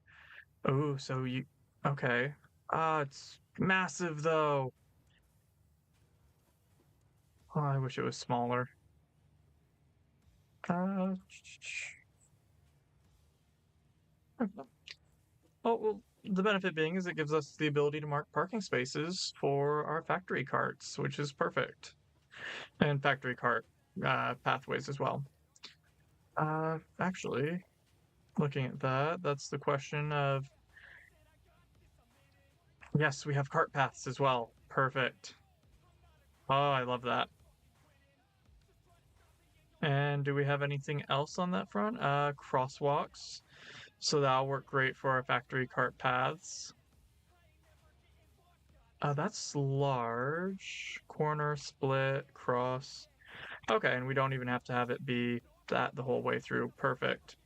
Oh, so you, okay. It's massive though. Oh, I wish it was smaller. Uh, oh, well, the benefit being is it gives us the ability to mark parking spaces for our factory carts, which is perfect. and factory cart pathways as well. Actually, looking at that, that's the question of yes, we have cart paths as well. Perfect. Oh, I love that. And do we have anything else on that front? Crosswalks. So that'll work great for our factory cart paths. That's large. Corner, split, cross. Okay, and we don't even have to have it be that the whole way through. Perfect.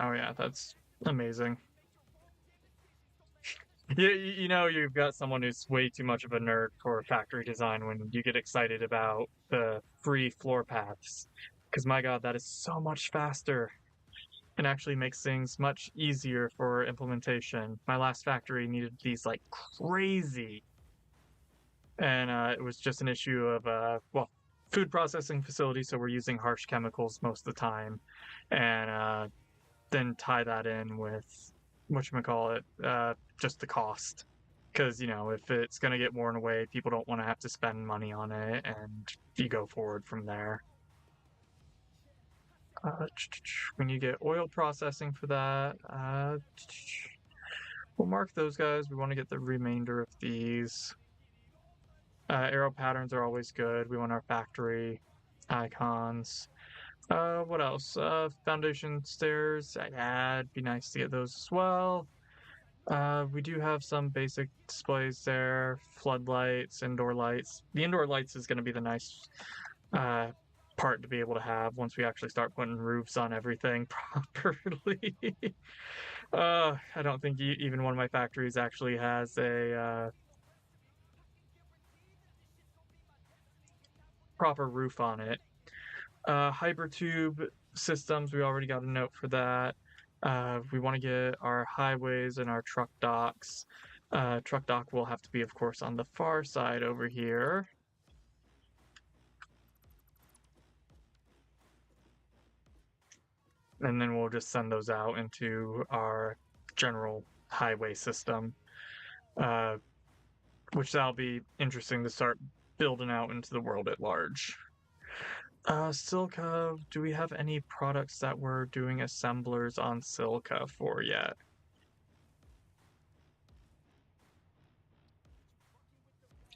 Oh yeah, that's amazing. You know, you've got someone who's way too much of a nerd for factory design when you get excited about the free floor paths. Because my God, that is so much faster and actually makes things much easier for implementation. My last factory needed these like crazy, and it was just an issue of well, food processing facility, so we're using harsh chemicals most of the time, and then tie that in with whatchamacallit, just the cost. Because, you know, if it's going to get worn away, people don't want to have to spend money on it, and you go forward from there. When you get oil processing for that, we'll mark those guys. We want to get the remainder of these. Arrow patterns are always good. We want our factory icons. What else? Foundation stairs. Yeah, it'd be nice to get those as well. We do have some basic displays there. Floodlights, indoor lights. The indoor lights is going to be the nice uh, part to be able to have once we actually start putting roofs on everything properly. I don't think even one of my factories actually has a proper roof on it. Hypertube systems, we already got a note for that. We want to get our highways and our truck docks. Truck dock will have to be, of course, on the far side over here. And then we'll just send those out into our general highway system, which that'll be interesting to start building out into the world at large. Silica, do we have any products that we're doing assemblers on silica for yet?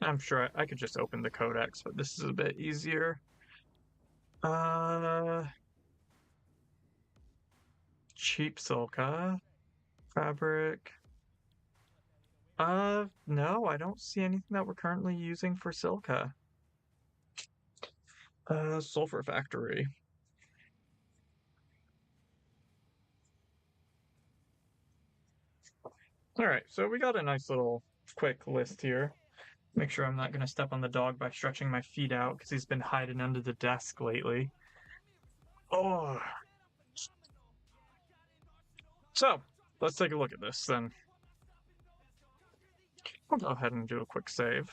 I'm sure I could just open the codex, but this is a bit easier. Uh, cheap silica fabric. No, I don't see anything that we're currently using for silica. Sulfur factory. All right, so we got a nice little quick list here. Make sure I'm not going to step on the dog by stretching my feet out because he's been hiding under the desk lately. Oh, so let's take a look at this then. We'll go ahead and do a quick save.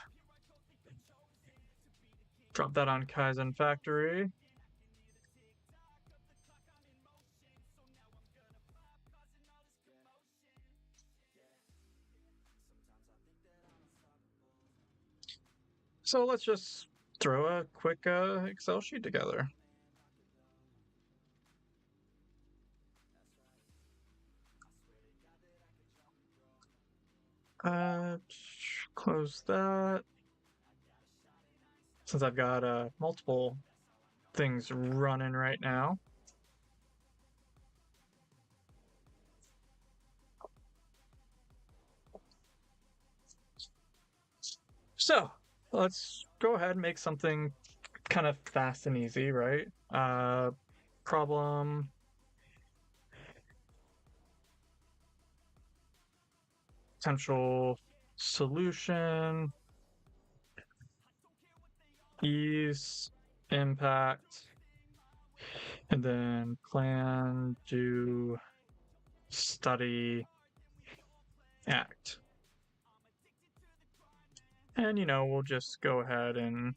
Drop that on Kaizen Factory. So let's just throw a quick Excel sheet together. Uh, Close that. Since I've got multiple things running right now. So let's go ahead and make something kind of fast and easy, right? Problem. Potential solution. Ease. Impact. And then plan, do, study, act. And, you know, we'll just go ahead and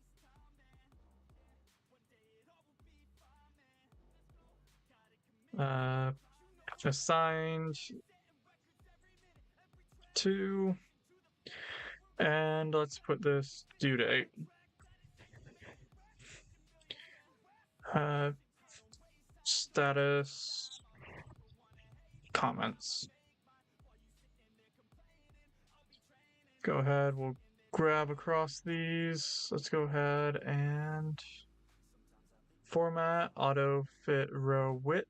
assigned to, and let's put this due date. Status comments. Go ahead, we'll grab across these. Let's go ahead and format auto fit row width.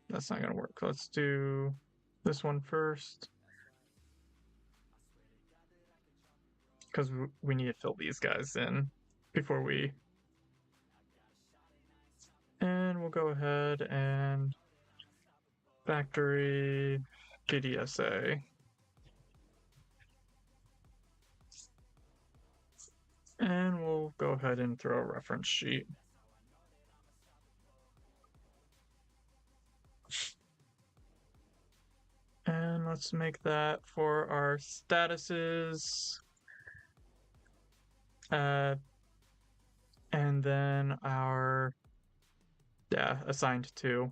That's not gonna work. Let's do this one first, because we need to fill these guys in before we, and we'll go ahead and factory PDSA. And we'll go ahead and throw a reference sheet. And let's make that for our statuses. And then our, assigned to.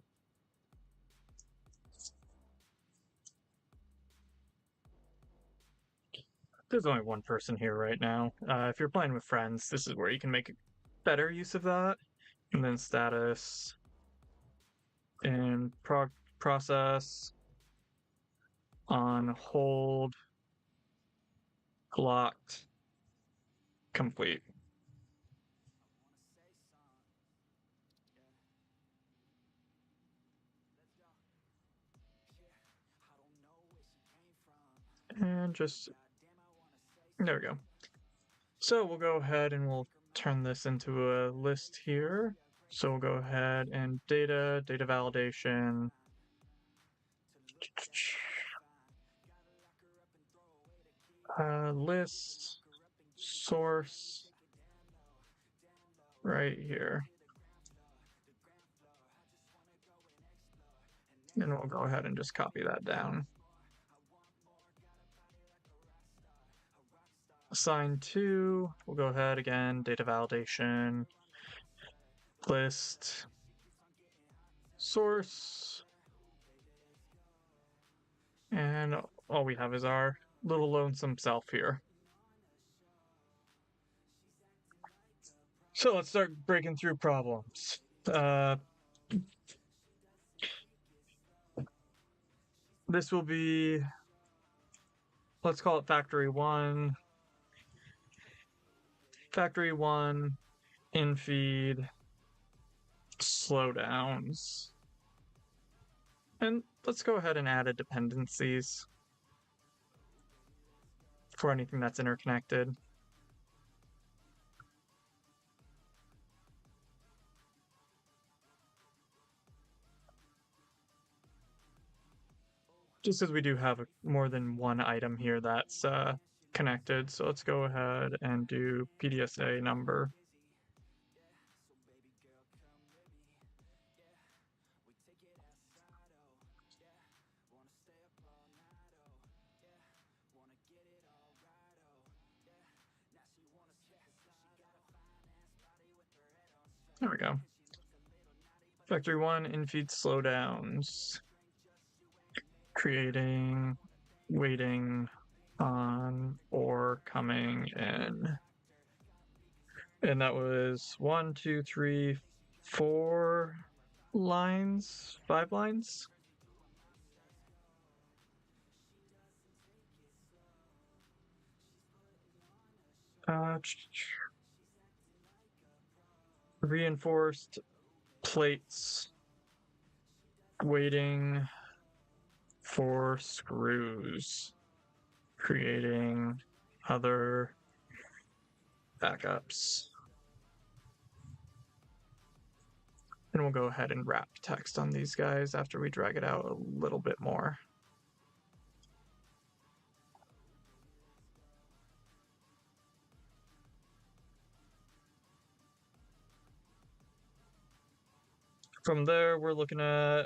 There's only one person here right now. If you're playing with friends, this is where you can make better use of that. And then status and process on hold, locked, complete. And just, there we go. So we'll go ahead and we'll turn this into a list here. So we'll go ahead and data validation. List source right here. And we'll go ahead and just copy that down. Assign to, we'll go ahead again, data validation, list, source, and all we have is our little lonesome self here. So let's start breaking through problems. This will be, let's call it factory one. Factory one, in feed, slowdowns. And let's go ahead and add a dependencies for anything that's interconnected. Just as we do have more than one item here that's connected. So let's go ahead and do PDSA number. There we go. Factory one, infeed slowdowns. Creating, waiting on, or coming in. And that was 1, 2, 3, 4 lines, 5 lines. Reinforced plates, waiting for screws, creating other backups. And we'll go ahead and wrap text on these guys after we drag it out a little bit more. From there, we're looking at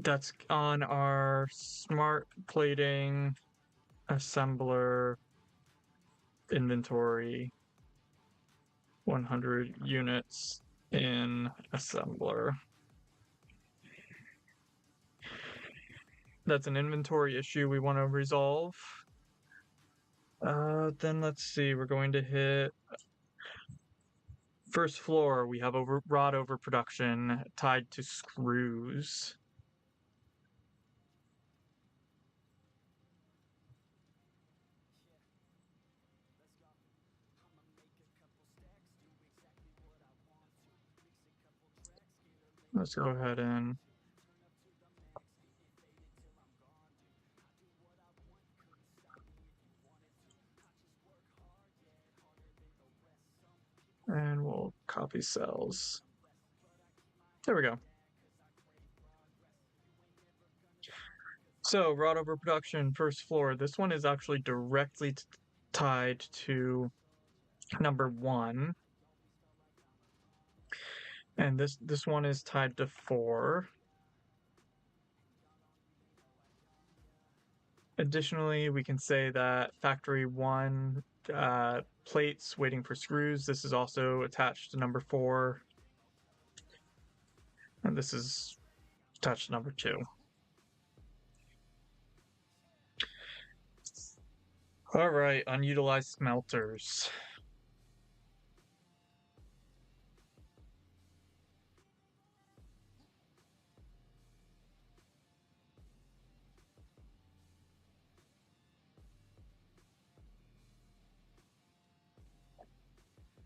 that's on our smart plating assembler inventory 100 units in assembler. That's an inventory issue we want to resolve. Then let's see, we're going to hit first floor. We have rod overproduction tied to screws. Let's go ahead and we'll copy cells. There we go. So rod overproduction, first floor. This one is actually directly tied to number 1. And this one is tied to 4. Additionally, we can say that factory 1 plates waiting for screws. This is also attached to number 4. And this is attached to number 2. All right, unutilized smelters.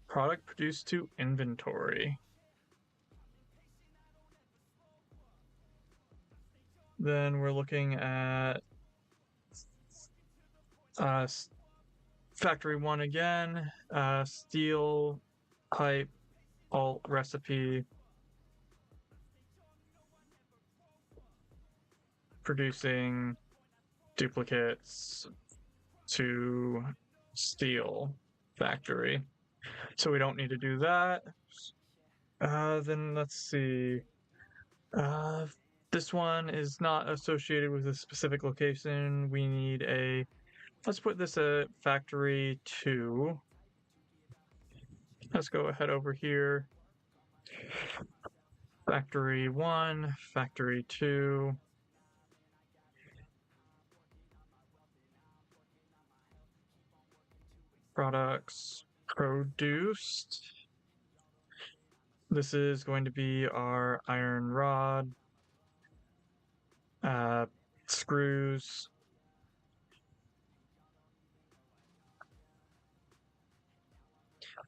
Product produced to inventory. Then we're looking at factory 1 again, steel, pipe, alt recipe, producing duplicates to steel factory. So we don't need to do that. Then let's see. This one is not associated with a specific location. We need let's put this at factory 2. Let's go ahead over here. Factory 1, factory 2. Products produced. This is going to be our iron rod, screws,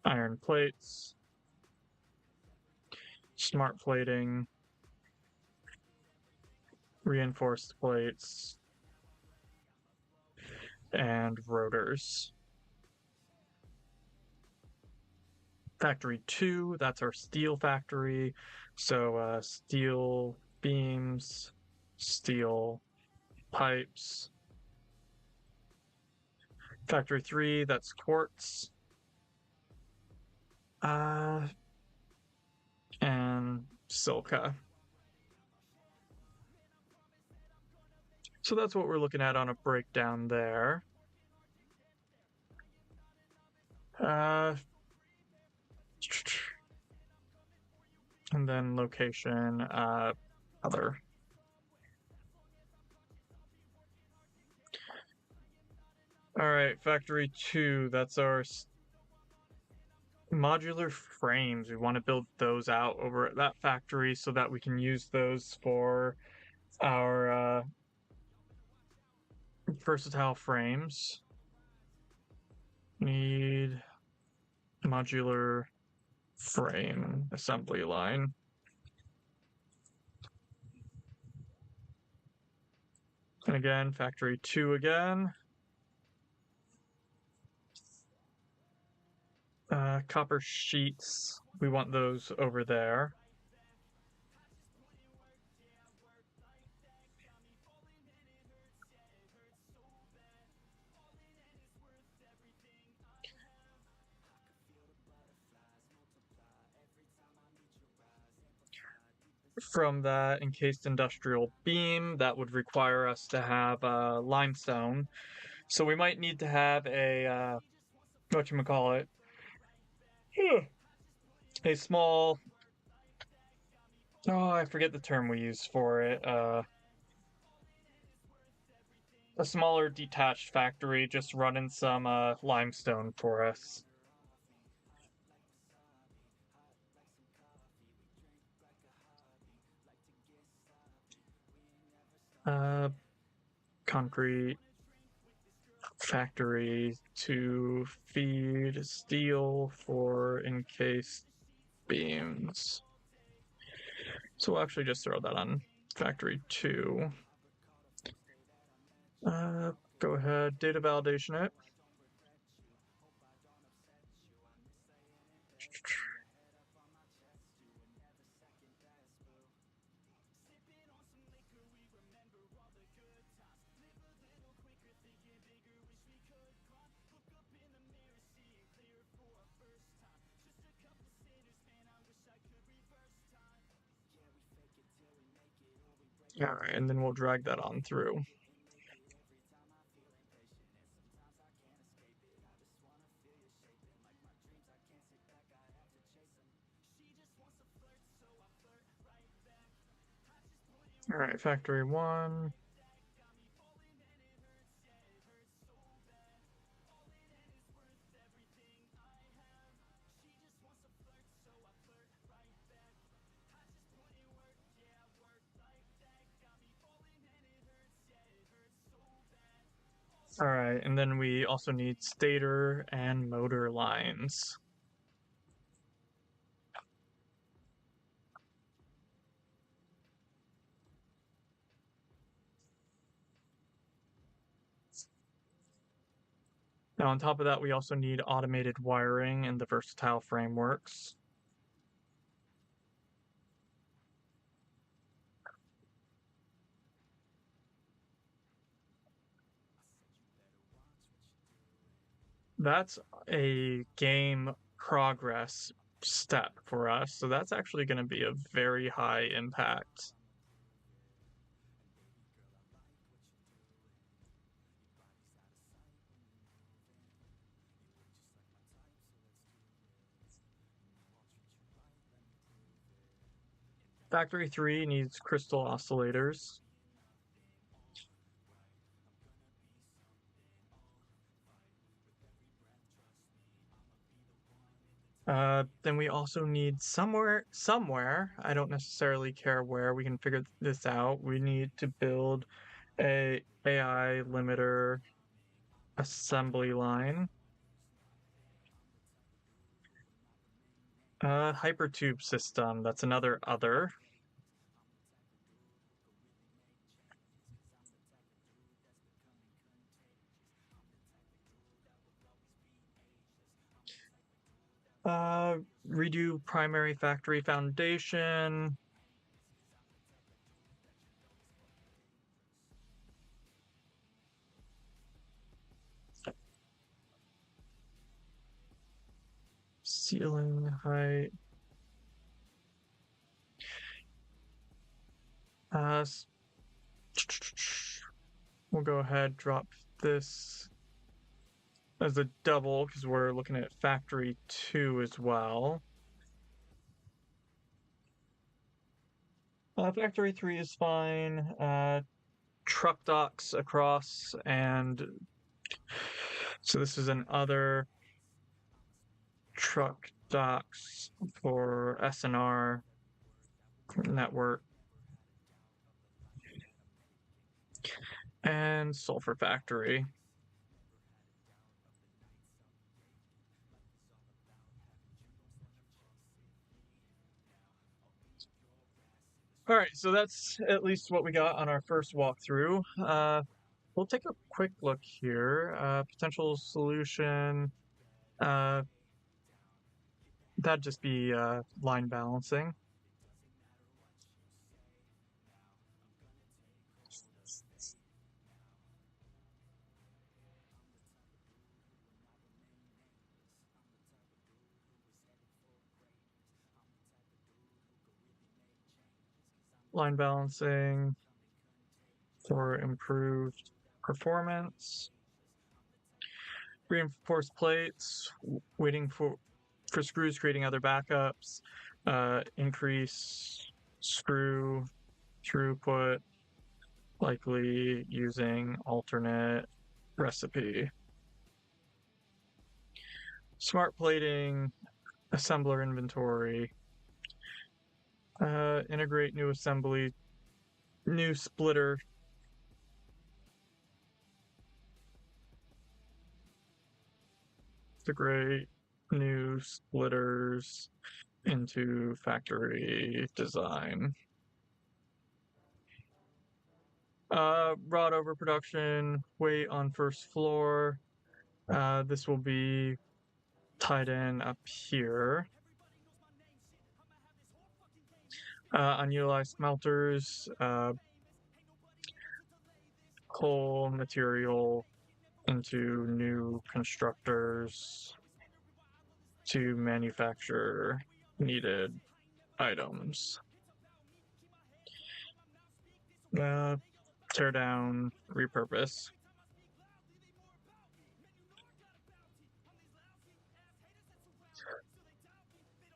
iron plates, smart plating, reinforced plates, and rotors. Factory 2, that's our steel factory. So steel beams, steel pipes. Factory 3, that's quartz. And silica. So that's what we're looking at on a breakdown there. And then location, other. All right, factory 2, that's our modular frames. We want to build those out over at that factory so that we can use those for our versatile frames. Need modular frame assembly line. And again, factory 2 again. Copper sheets, we want those over there. From that encased industrial beam, that would require us to have limestone. So we might need to have a whatchamacallit. a small, oh, I forget the term we use for it. A smaller detached factory just running some limestone for us. Uh, Concrete factory to feed steel for encased beams. So we'll actually just throw that on factory 2. Go ahead, data validation it. All right, and then we'll drag that on through. All right, factory 1. All right, and then we also need stator and motor lines. Now, on top of that, we also need automated wiring and the versatile frameworks. That's a game progress step for us, so that's actually going to be a very high impact. Factory 3 needs crystal oscillators. Then we also need somewhere, I don't necessarily care where, we can figure this out. We need to build a AI limiter assembly line. Hypertube system, that's another other. Redo primary factory foundation. Ceiling height. Uh, we'll go ahead, drop this as a double because we're looking at factory 2 as well. Factory 3 is fine. Truck docks across, and so this is an other truck docks for SNR network. And sulfur factory. All right, so that's at least what we got on our first walkthrough. We'll take a quick look here. Potential solution. That'd just be line balancing. Line balancing for improved performance. Reinforced plates, waiting for for screws, creating other backups, increase screw throughput, likely using alternate recipe. Smart plating, assembler inventory, integrate new assembly, new splitter. Integrate new splitters into factory design. Rod overproduction, weight on first floor. This will be tied in up here. Unutilized smelters, coal material into new constructors to manufacture needed items. Tear down, repurpose.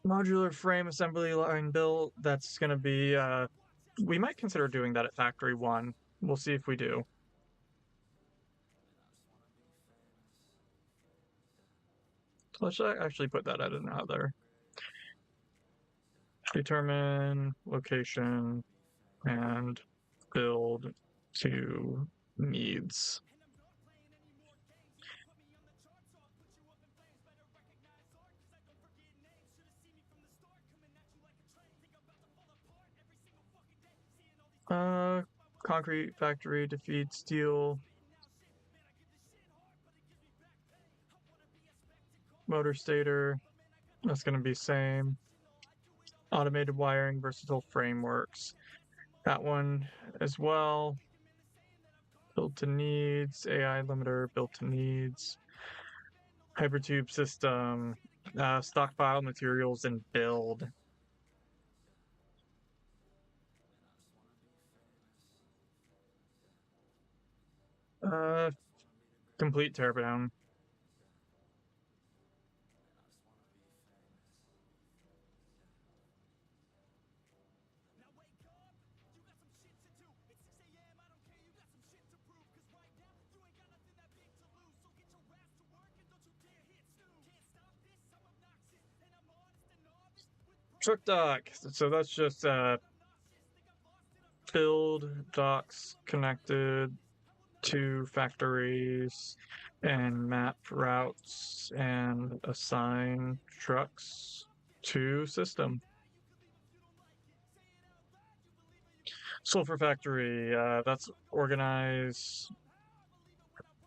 Modular frame assembly line built. That's going to be, we might consider doing that at Factory 1. We'll see if we do. Let's actually put that at another. Determine location and build to needs. Concrete factory defeat steel. Motor stator. That's going to be same. Automated wiring, versatile frameworks. That one as well. Built to needs, AI limiter, built to needs. Hypertube system, stockpile materials and build. Complete teardown. Truck dock. So that's just build docks connected to factories and map routes and assign trucks to system. Sulfur factory, that's organize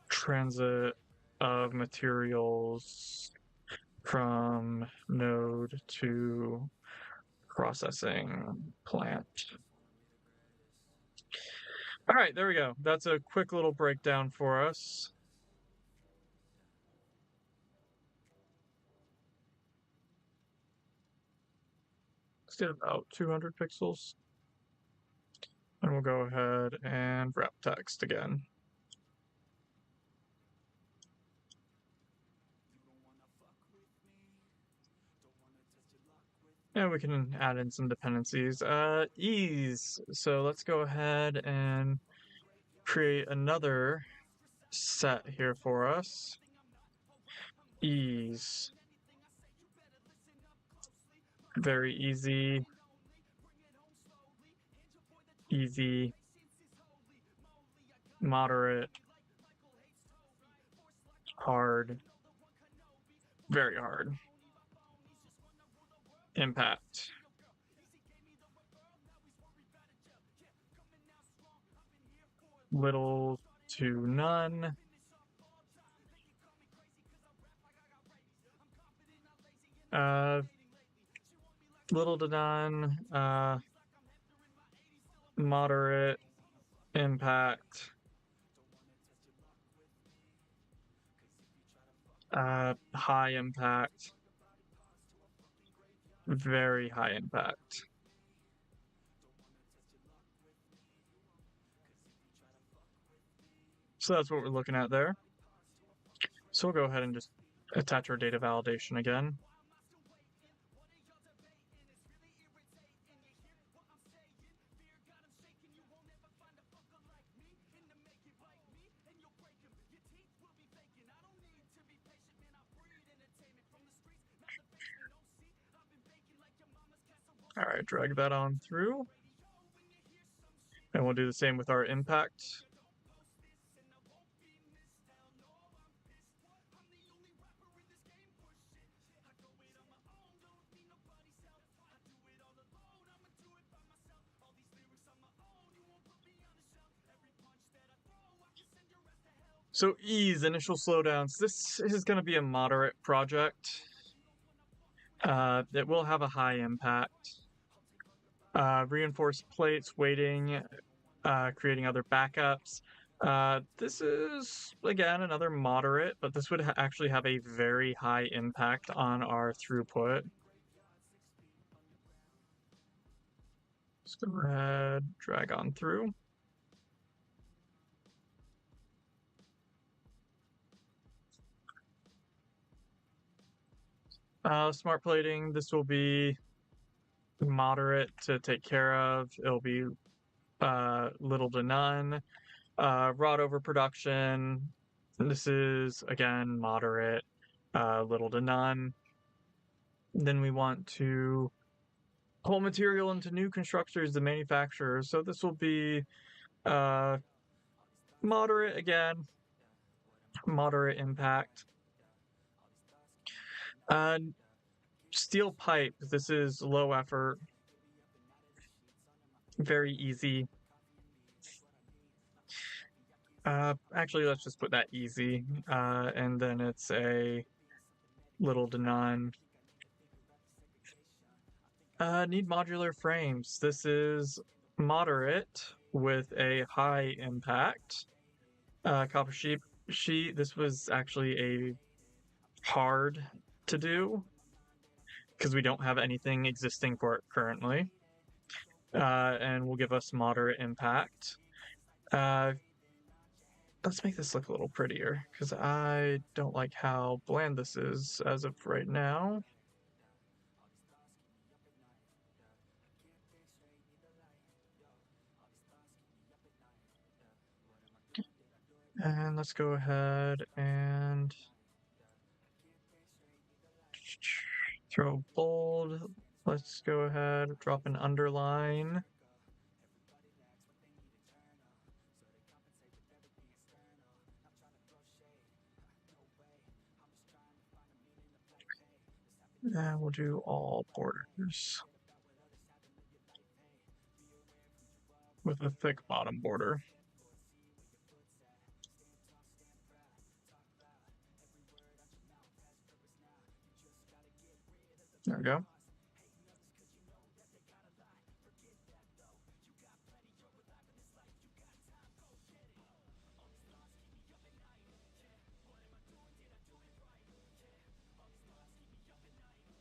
transit of materials from node to processing plant. All right, there we go. That's a quick little breakdown for us. Let's get about 200 pixels. And we'll go ahead and wrap text again. And we can add in some dependencies. Ease. So let's go ahead and create another set here for us. Ease. Very easy. Easy. Moderate. Hard. Very hard. Impact. Little to none. Little to none. Moderate impact. High impact. Very high impact. So that's what we're looking at there. So we'll go ahead and just attach our data validation again. All right, drag that on through. And we'll do the same with our impact. So ease, initial slowdowns. This is going to be a moderate project. It will have a high impact. Reinforced plates, waiting, creating other backups. This is, again, another moderate, but this would actually have a very high impact on our throughput. Let's go ahead, drag on through. Smart plating, this will be moderate to take care of. It'll be little to none. Rod overproduction, this is, again, moderate, little to none. Then we want to pull material into new constructors, the manufacturers. So this will be moderate, again, moderate impact. Steel pipe, this is low effort, very easy. Actually, let's just put that easy, and then it's a little to none. Need modular frames. This is moderate with a high impact. Copper sheet. This was actually a hard to do because we don't have anything existing for it currently, and will give us moderate impact. Let's make this look a little prettier because I don't like how bland this is as of right now. And let's go ahead and throw bold. Let's go ahead, drop an underline. And we'll do all borders with a thick bottom border. There we go.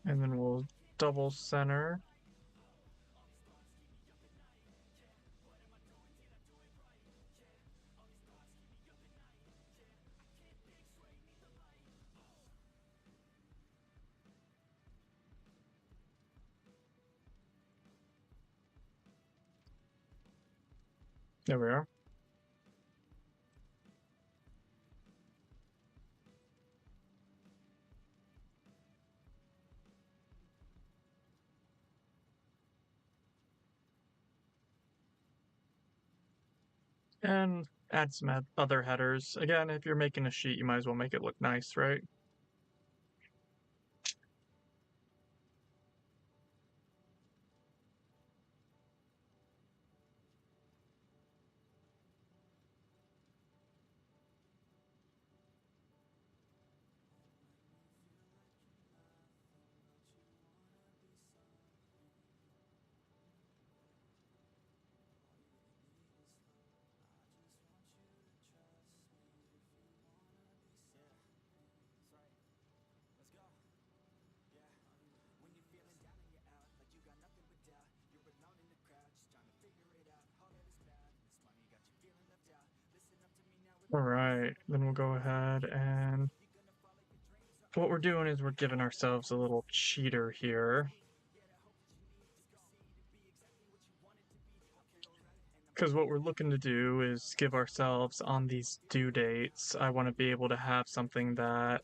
And then we'll double center. There we are. And add some other headers. Again, if you're making a sheet, you might as well make it look nice, right? All right, then we'll go ahead and what we're doing is we're giving ourselves a little cheater here. Because what we're looking to do is give ourselves on these due dates. I want to be able to have something that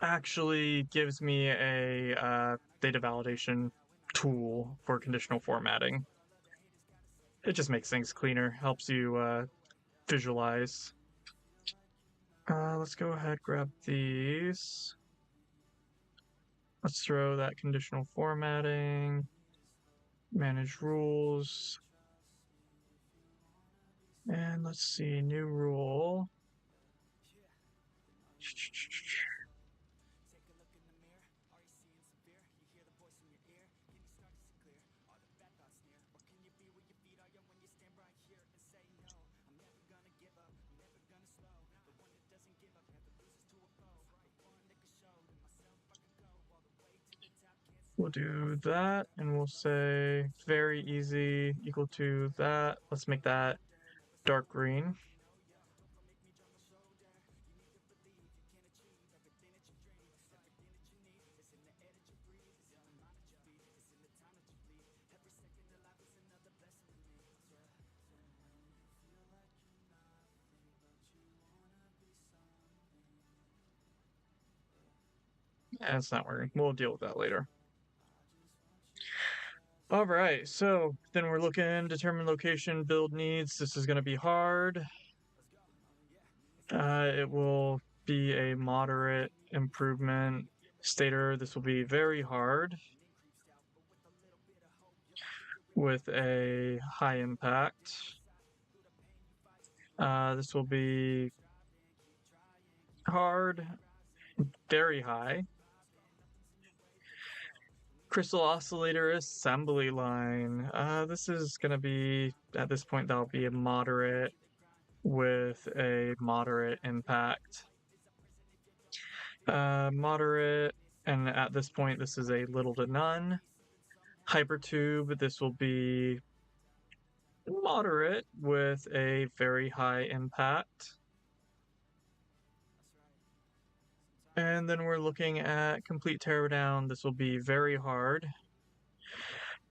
actually gives me a data validation tool for conditional formatting. It just makes things cleaner, helps you visualize. Let's go ahead, grab these. Let's throw that conditional formatting, manage rules, and let's see, new rule. We'll do that, and we'll say very easy equal to that. Let's make that dark green. That's not working. We'll deal with that later. All right, so then we're looking, determine location, build needs. This is going to be hard. It will be a moderate improvement. Stator, this will be very hard with a high impact. This will be hard, very high. Crystal oscillator assembly line. This is going to be, at this point, that'll be a moderate with a moderate impact. Moderate, and at this point, this is a little to none. Hypertube, this will be moderate with a very high impact. And then we're looking at complete teardown. This will be very hard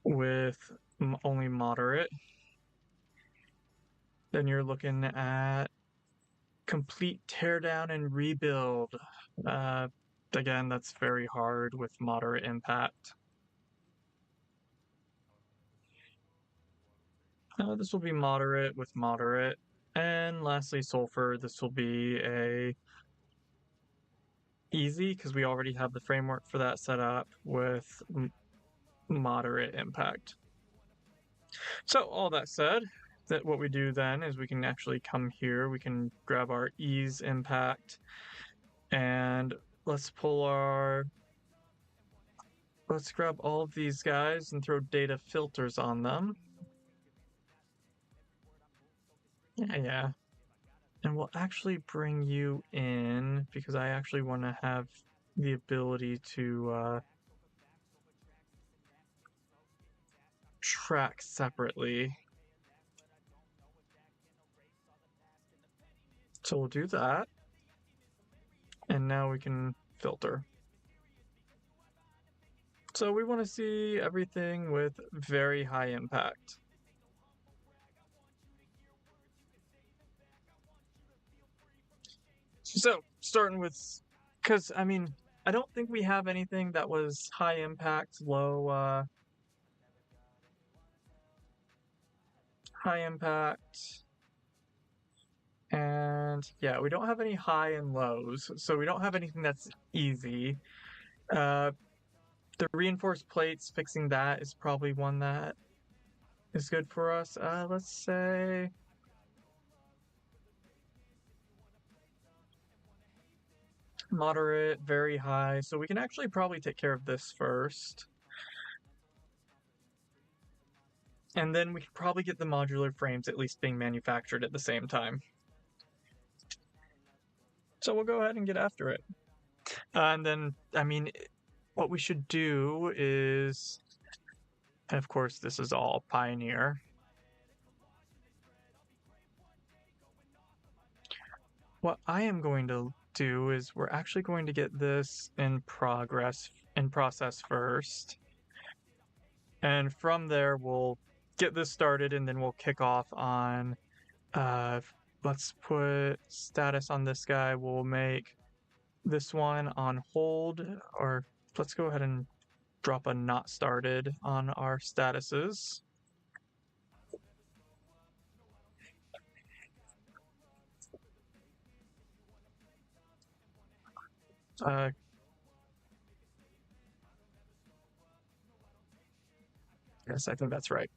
with only moderate. Then you're looking at complete teardown and rebuild. Again, that's very hard with moderate impact. This will be moderate with moderate. And lastly, sulfur, this will be a easy because we already have the framework for that set up with moderate impact. So all that said, that what we do then is we can actually come here, we can grab our ease impact, and let's grab all of these guys and throw data filters on them. Yeah. And we'll actually bring you in because I actually want to have the ability to track separately. So we'll do that. And now we can filter. So we want to see everything with very high impact. So starting with, because I mean, I don't think we have anything that was high impact, high impact. And yeah, we don't have any high and lows, so we don't have anything that's easy. The reinforced plates, fixing that is probably one that is good for us. Let's say moderate, very high. So we can actually probably take care of this first. And then we could probably get the modular frames at least being manufactured at the same time. So we'll go ahead and get after it. And then, I mean, what we should do is, and of course, this is all Pioneer. What I am going to do is we're actually going to get this in process first. And from there, we'll get this started and then we'll kick off on, let's put status on this guy. We'll make this one on hold, or let's go ahead and drop a not started on our statuses. Yes, I think that's right.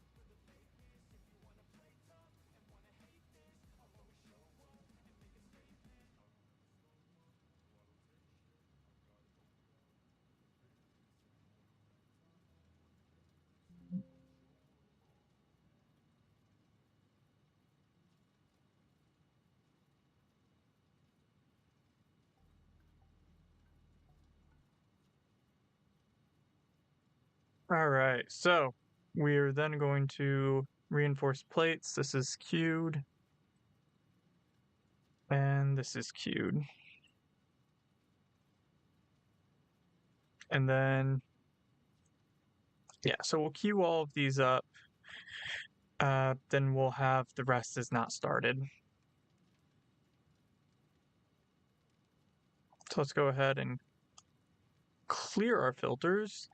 All right, so we're then going to reinforce plates. This is queued, and this is queued. And then, yeah, so we'll queue all of these up. Then we'll have the rest is not started. So let's go ahead and clear our filters.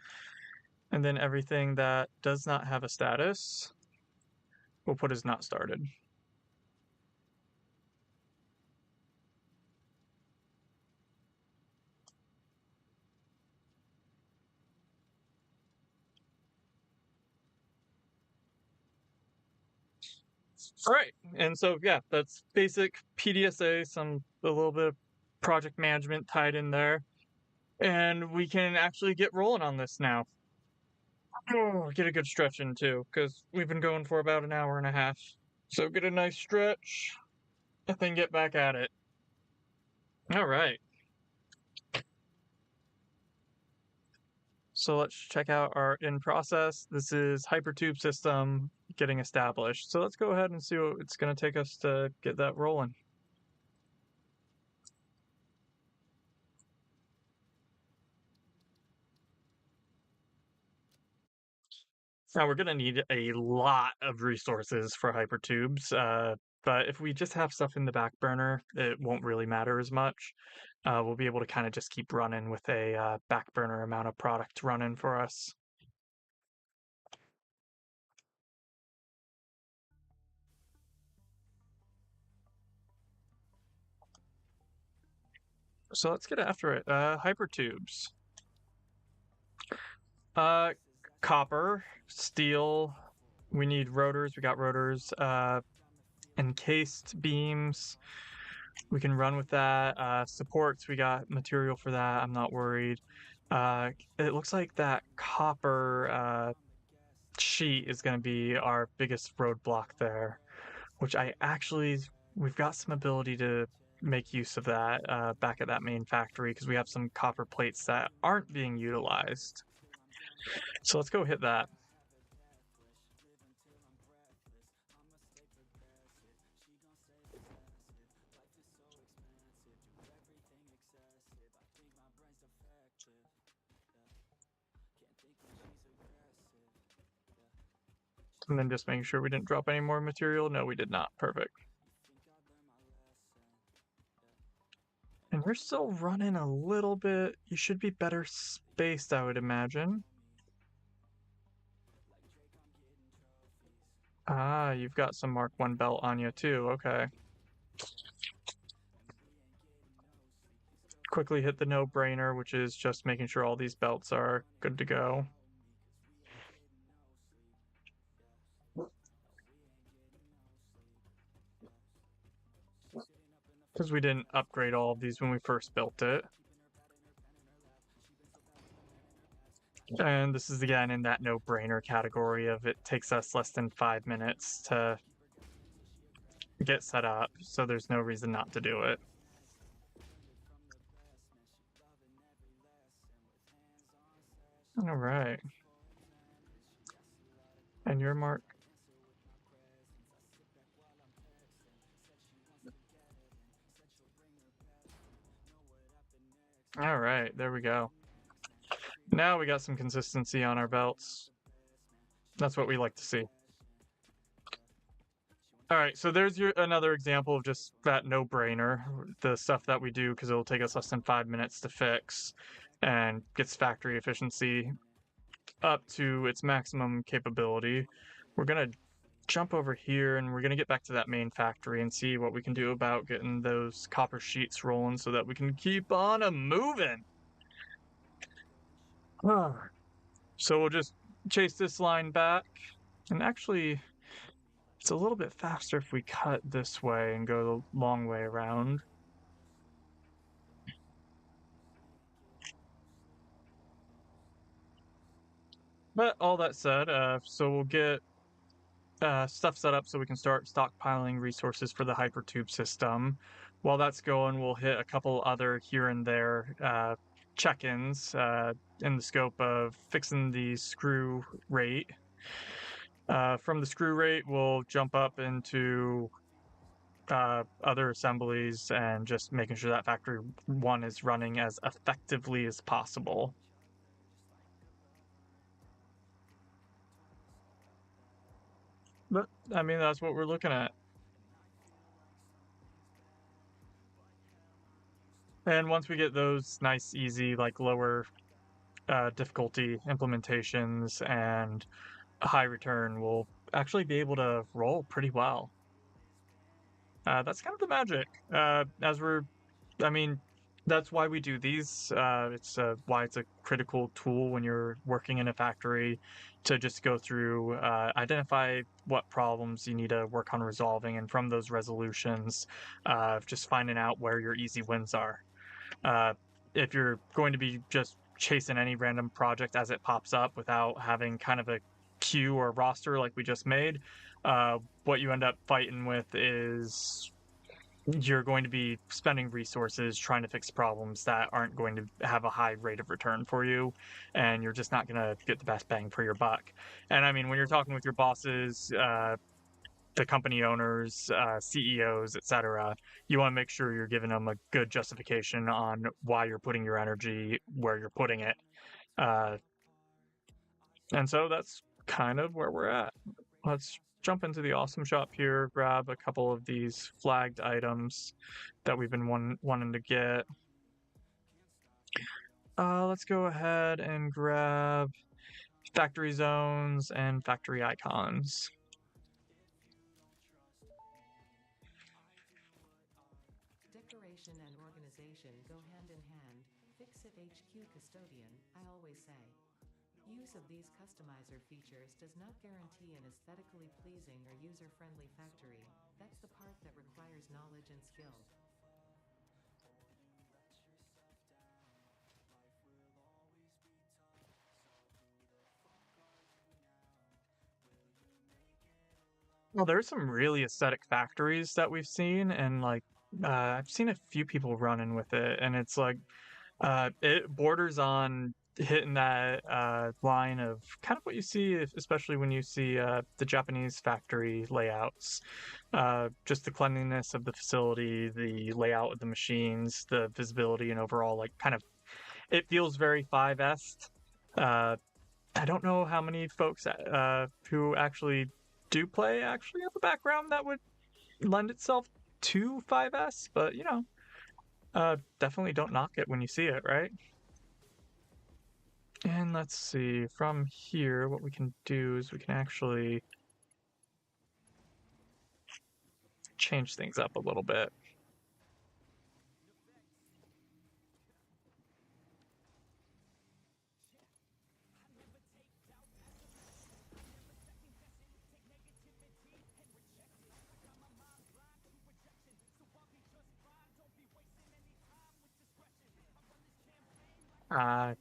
And then everything that does not have a status, we'll put as not started. All right, and so yeah, that's basic PDSA, a little bit of project management tied in there, and we can actually get rolling on this now. Oh, get a good stretch in too, because we've been going for about an hour and a half. So get a nice stretch, and then get back at it. All right. So let's check out our in process. This is Hypertube system getting established. So let's go ahead and see what it's going to take us to get that rolling. Now we're going to need a lot of resources for hypertubes, but if we just have stuff in the back burner, it won't really matter as much. We'll be able to kind of just keep running with a back burner amount of product running for us. So let's get after it. Hypertubes. Copper, steel. We need rotors. We got rotors. Encased beams. We can run with that. Supports. We got material for that. I'm not worried. It looks like that copper sheet is going to be our biggest roadblock there, which we've got some ability to make use of that back at that main factory because we have some copper plates that aren't being utilized. So let's go hit that. And then just making sure we didn't drop any more material. No, we did not. Perfect. And you're still running a little bit. You should be better spaced, I would imagine. Ah, you've got some Mark 1 belt on you too. Okay. Quickly hit the no-brainer, which is just making sure all these belts are good to go. Because we didn't upgrade all of these when we first built it. And this is again in that no-brainer category of it takes us less than 5 minutes to get set up, so there's no reason not to do it. All right. And your mark. All right, there we go. Now we got some consistency on our belts. That's what we like to see. All right, so there's your another example of just that no-brainer, the stuff that we do because it'll take us less than 5 minutes to fix and gets factory efficiency up to its maximum capability. We're gonna jump over here and we're gonna get back to that main factory and see what we can do about getting those copper sheets rolling so that we can keep on a moving. So we'll just chase this line back, and actually it's a little bit faster if we cut this way and go the long way around. But all that said, so we'll get stuff set up so we can start stockpiling resources for the hypertube system. While that's going, we'll hit a couple other here and there check-ins in the scope of fixing the screw rate. From the screw rate, we'll jump up into other assemblies and just making sure that factory one is running as effectively as possible. But I mean, that's what we're looking at. And once we get those nice, easy, like lower difficulty implementations and a high return, we'll actually be able to roll pretty well. That's kind of the magic. As we're, I mean, that's why we do these. It's why it's a critical tool when you're working in a factory to just go through, identify what problems you need to work on resolving, and from those resolutions, just finding out where your easy wins are. Uh, if you're going to be just chasing any random project as it pops up without having kind of a queue or roster like we just made, what you end up fighting with is you're going to be spending resources trying to fix problems that aren't going to have a high rate of return for you, and you're just not going to get the best bang for your buck. And I mean, when you're talking with your bosses, the company owners, CEOs, etc., you want to make sure you're giving them a good justification on why you're putting your energy where you're putting it. Uh, and so that's kind of where we're at. Let's jump into the awesome shop here, grab a couple of these flagged items that we've been wanting to get. Let's go ahead and grab factory zones and factory icons. Decoration and organization go hand in hand. Fix it HQ custodian, I always say. Use of these customizer features does not guarantee an aesthetically pleasing or user-friendly factory. That's the part that requires knowledge and skill. Well, there's some really aesthetic factories that we've seen, and like I've seen a few people running with it, and it's like it borders on hitting that line of kind of what you see, especially when you see the Japanese factory layouts. Just the cleanliness of the facility, the layout of the machines, the visibility, and overall, like, kind of, it feels very 5S. Uh, I don't know how many folks who actually do play actually have a background that would lend itself to 5S, but definitely don't knock it when you see it, right? And let's see, from here, what we can do is we can actually change things up a little bit.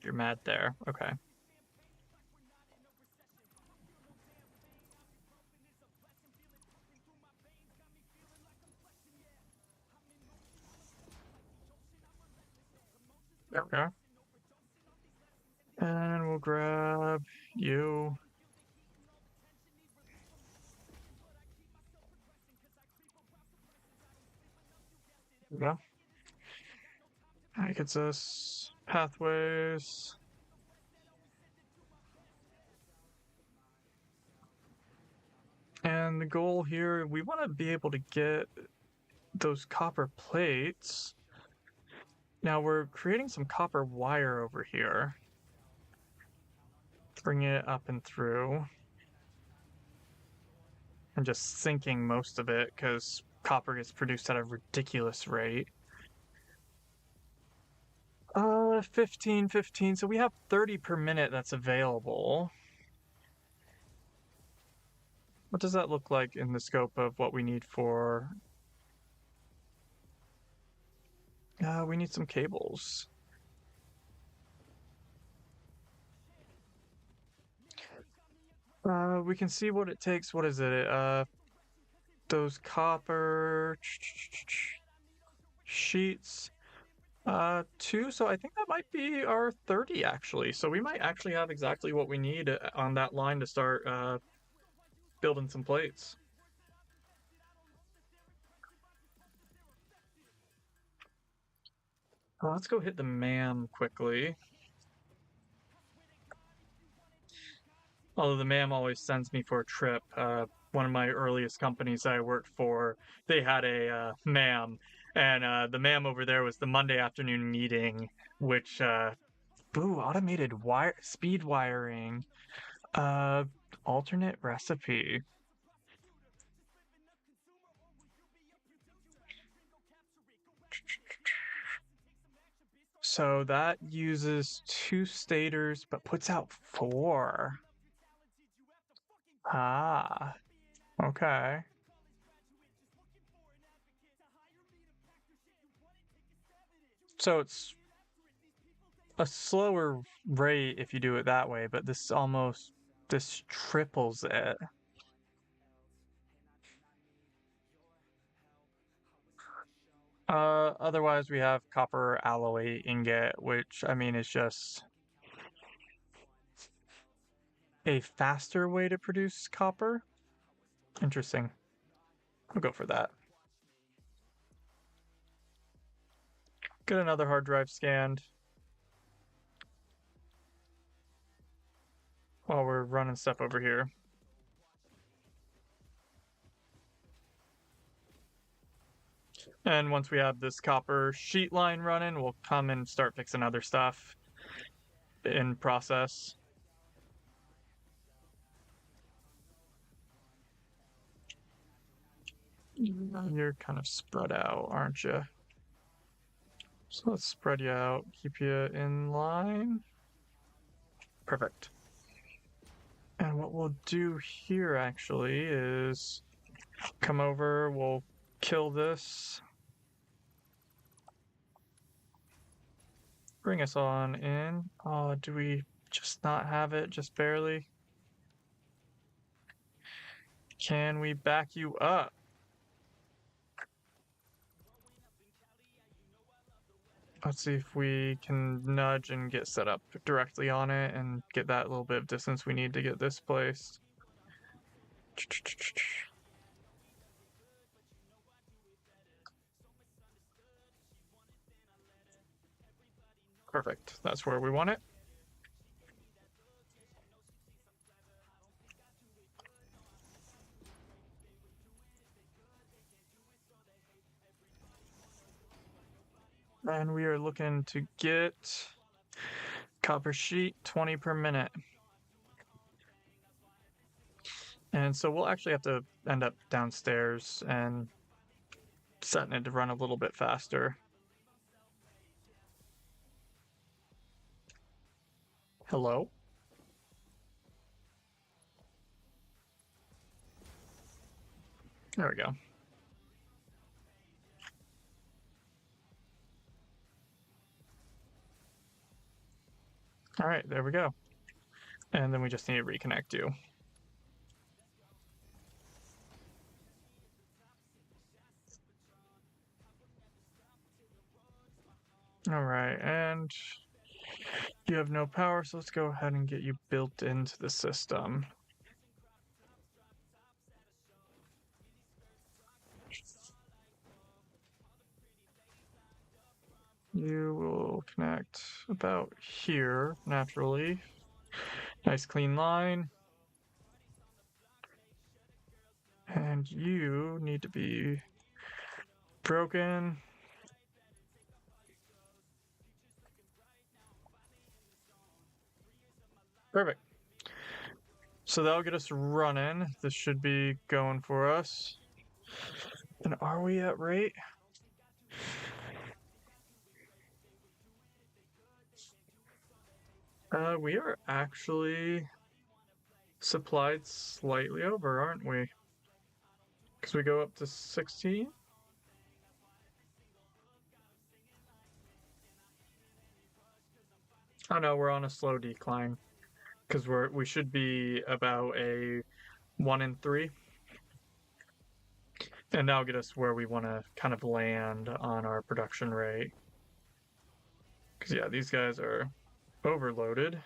You're mad there. Okay. There we go. And we'll grab you. There we go. That gets us pathways. And the goal here, we want to be able to get those copper plates. Now we're creating some copper wire over here. Bring it up and through. And just sinking most of it because copper gets produced at a ridiculous rate. 15, 15. So we have 30 per minute that's available. What does that look like in the scope of what we need for... we need some cables. We can see what it takes. What is it? Those copper sheets. 2. So I think that might be our 30 actually. So we might actually have exactly what we need on that line to start building some plates. Let's go hit the MAM quickly. Although the MAM always sends me for a trip. One of my earliest companies I worked for, they had a MAM, and the MAM over there was the Monday afternoon meeting, which automated wire speed wiring, uh, alternate recipe. So that uses 2 stators but puts out 4. Ah, okay. So it's a slower rate if you do it that way, but this triples it. Otherwise we have copper alloy ingot, which I mean is just a faster way to produce copper. Interesting. I'll go for that. Get another hard drive scanned while we're running stuff over here. And once we have this copper sheet line running, we'll come and start fixing other stuff in process. You're kind of spread out, aren't you? So let's spread you out, keep you in line. Perfect. And what we'll do here actually is come over, we'll kill this. Bring us on in. Oh, do we just not have it, just barely? Can we back you up? Let's see if we can nudge and get set up directly on it and get that little bit of distance we need to get this placed. Perfect. That's where we want it. And we are looking to get copper sheet 20 per minute. And so we'll actually have to end up downstairs and setting it to run a little bit faster. Hello? There we go. All right, there we go. And then we just need to reconnect you. All right, and you have no power, so let's go ahead and get you built into the system. You will connect about here, naturally. Nice clean line. And you need to be broken. Perfect. So that'll get us running. This should be going for us. And are we at rate? We are actually supplied slightly over, aren't we? Because we go up to 16? Oh no, we're on a slow decline. Because we should be about a 1 in 3. And that'll get us where we want to kind of land on our production rate. Because yeah, these guys are overloaded.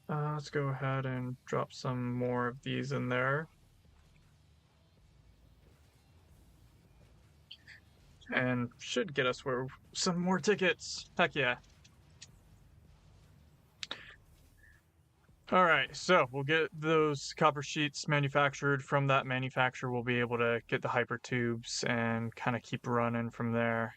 Let's go ahead and drop some more of these in there. And should get us where some more tickets. Heck yeah. All right, so we'll get those copper sheets manufactured. From that manufacturer, we'll be able to get the hyper tubes and kind of keep running from there.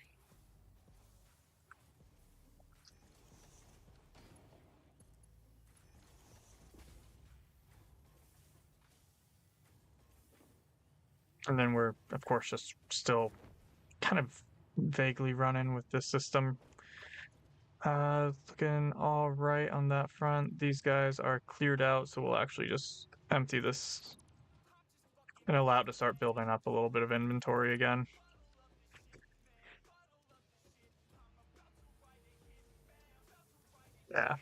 And then we're, of course, just still kind of vaguely running with this system. Looking all right on that front. These guys are cleared out, so we'll actually just empty this and allow it to start building up a little bit of inventory again. Yeah.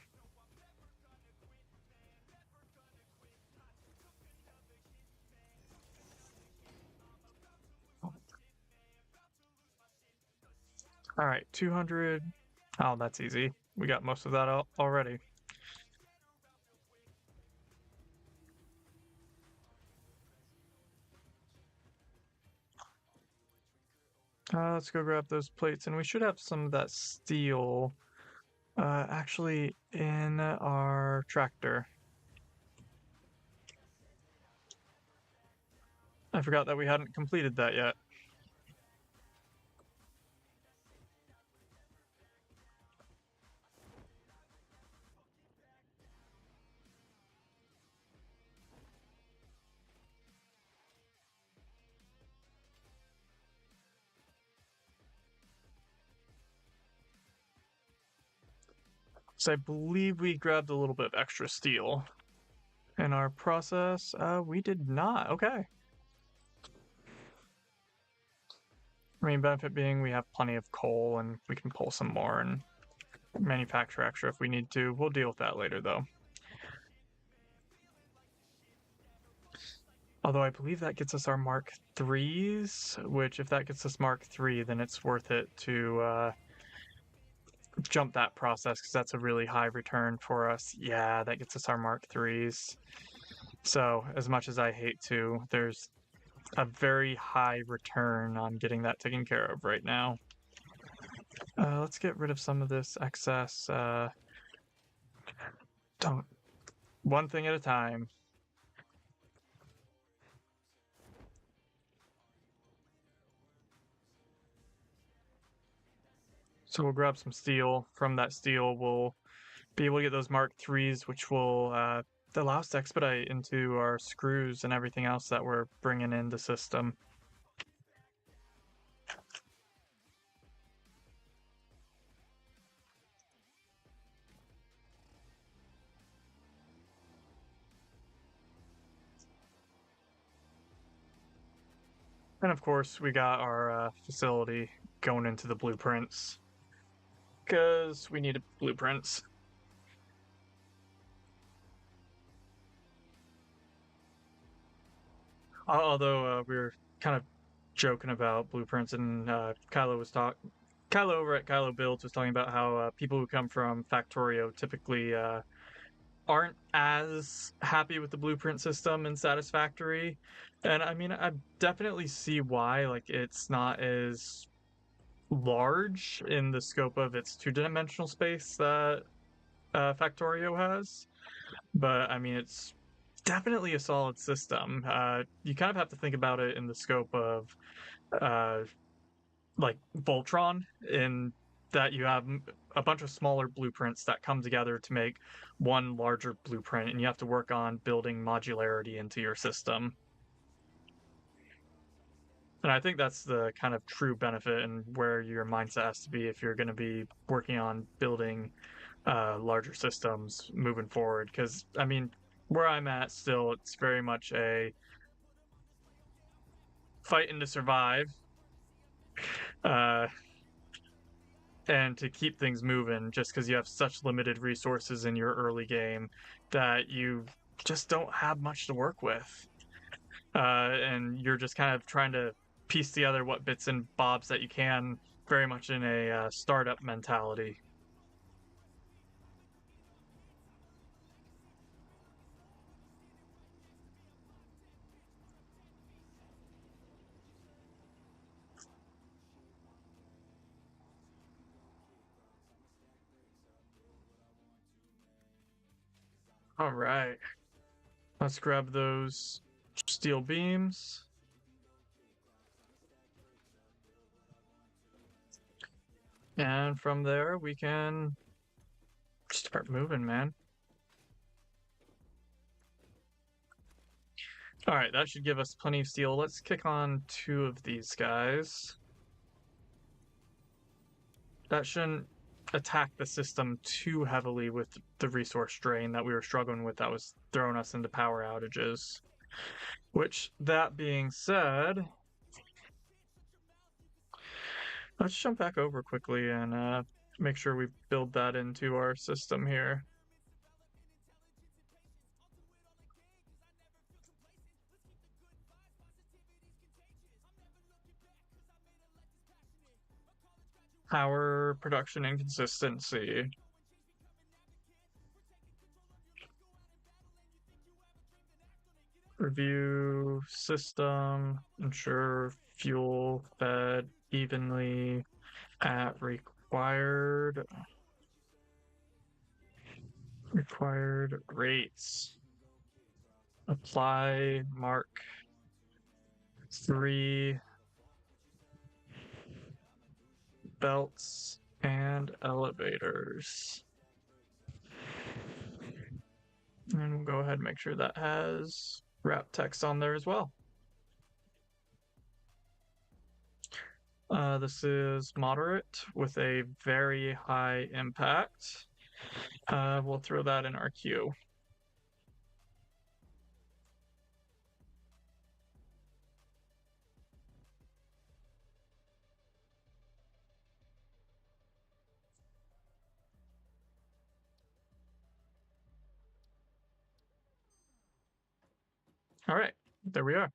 All right, 200. Oh, that's easy. We got most of that already. Let's go grab those plates, and we should have some of that steel actually in our tractor. I forgot that we hadn't completed that yet. So I believe we grabbed a little bit of extra steel in our process. We did not. Okay. I mean, benefit being we have plenty of coal and we can pull some more and manufacture extra if we need to. We'll deal with that later, though. Although I believe that gets us our Mark IIIs, which if that gets us Mark III, then it's worth it to jump that process because that's a really high return for us. Yeah, that gets us our Mark IIIs. So as much as I hate to, there's a very high return on getting that taken care of right now. Let's get rid of some of this excess. Don't one thing at a time. So we'll grab some steel. From that steel, we'll be able to get those Mark IIIs, which will allow us to expedite into our screws and everything else that we're bringing in the system. And of course, we got our facility going into the blueprints because we need blueprints. Although we were kind of joking about blueprints, and Kylo over at Kylo Builds was talking about how people who come from Factorio typically aren't as happy with the blueprint system in Satisfactory. And I mean, I definitely see why. Like, it's not as large in the scope of its two-dimensional space that Factorio has. But I mean, it's definitely a solid system. You kind of have to think about it in the scope of uh, like Voltron, in that you have a bunch of smaller blueprints that come together to make one larger blueprint, and you have to work on building modularity into your system. And I think that's the kind of true benefit and where your mindset has to be if you're going to be working on building larger systems moving forward. Because, I mean, where I'm at still, it's very much a fighting to survive, uh, and to keep things moving, just because you have such limited resources in your early game that you just don't have much to work with. And you're just kind of trying to piece together what bits and bobs that you can, very much in a startup mentality. All right, let's grab those steel beams. And from there, we can start moving, man. All right, that should give us plenty of steel. Let's kick on 2 of these guys. That shouldn't attack the system too heavily with the resource drain that we were struggling with that was throwing us into power outages. Which, that being said, let's jump back over quickly and make sure we build that into our system here. Power production inconsistency. Review system, ensure fuel fed evenly at required rates. Apply Mark 3 belts and elevators. And we'll go ahead and make sure that has wrap text on there as well. This is moderate with a very high impact. We'll throw that in our queue. All right, there we are.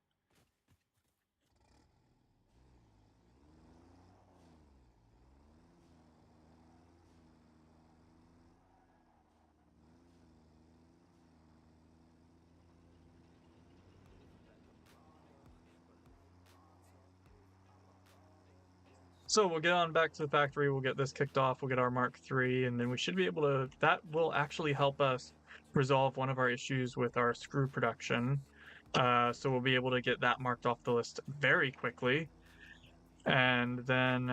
So we'll get on back to the factory, we'll get this kicked off, we'll get our Mark III, and then we should be able to, that will actually help us resolve one of our issues with our screw production. So we'll be able to get that marked off the list very quickly. And then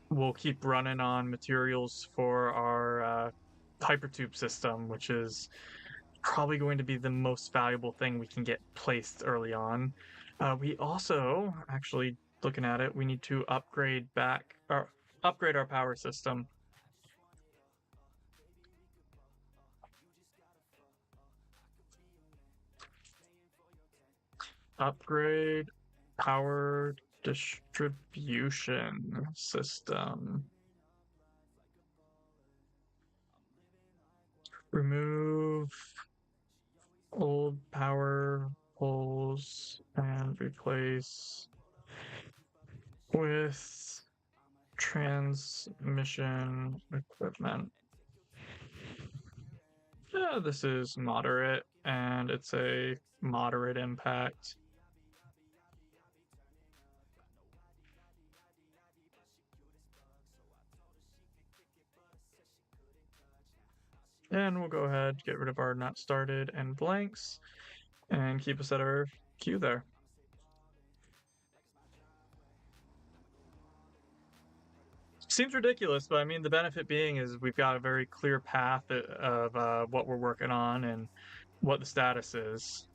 we'll keep running on materials for our hypertube system, which is probably going to be the most valuable thing we can get placed early on. We also, actually looking at it, we need to upgrade our power system. Upgrade power distribution system. Remove old power poles and replace with transmission equipment. Yeah, this is moderate, and it's a moderate impact. And we'll go ahead, get rid of our not started and blanks, and keep us at our queue there. Seems ridiculous, but I mean, the benefit being is we've got a very clear path of what we're working on and what the status is,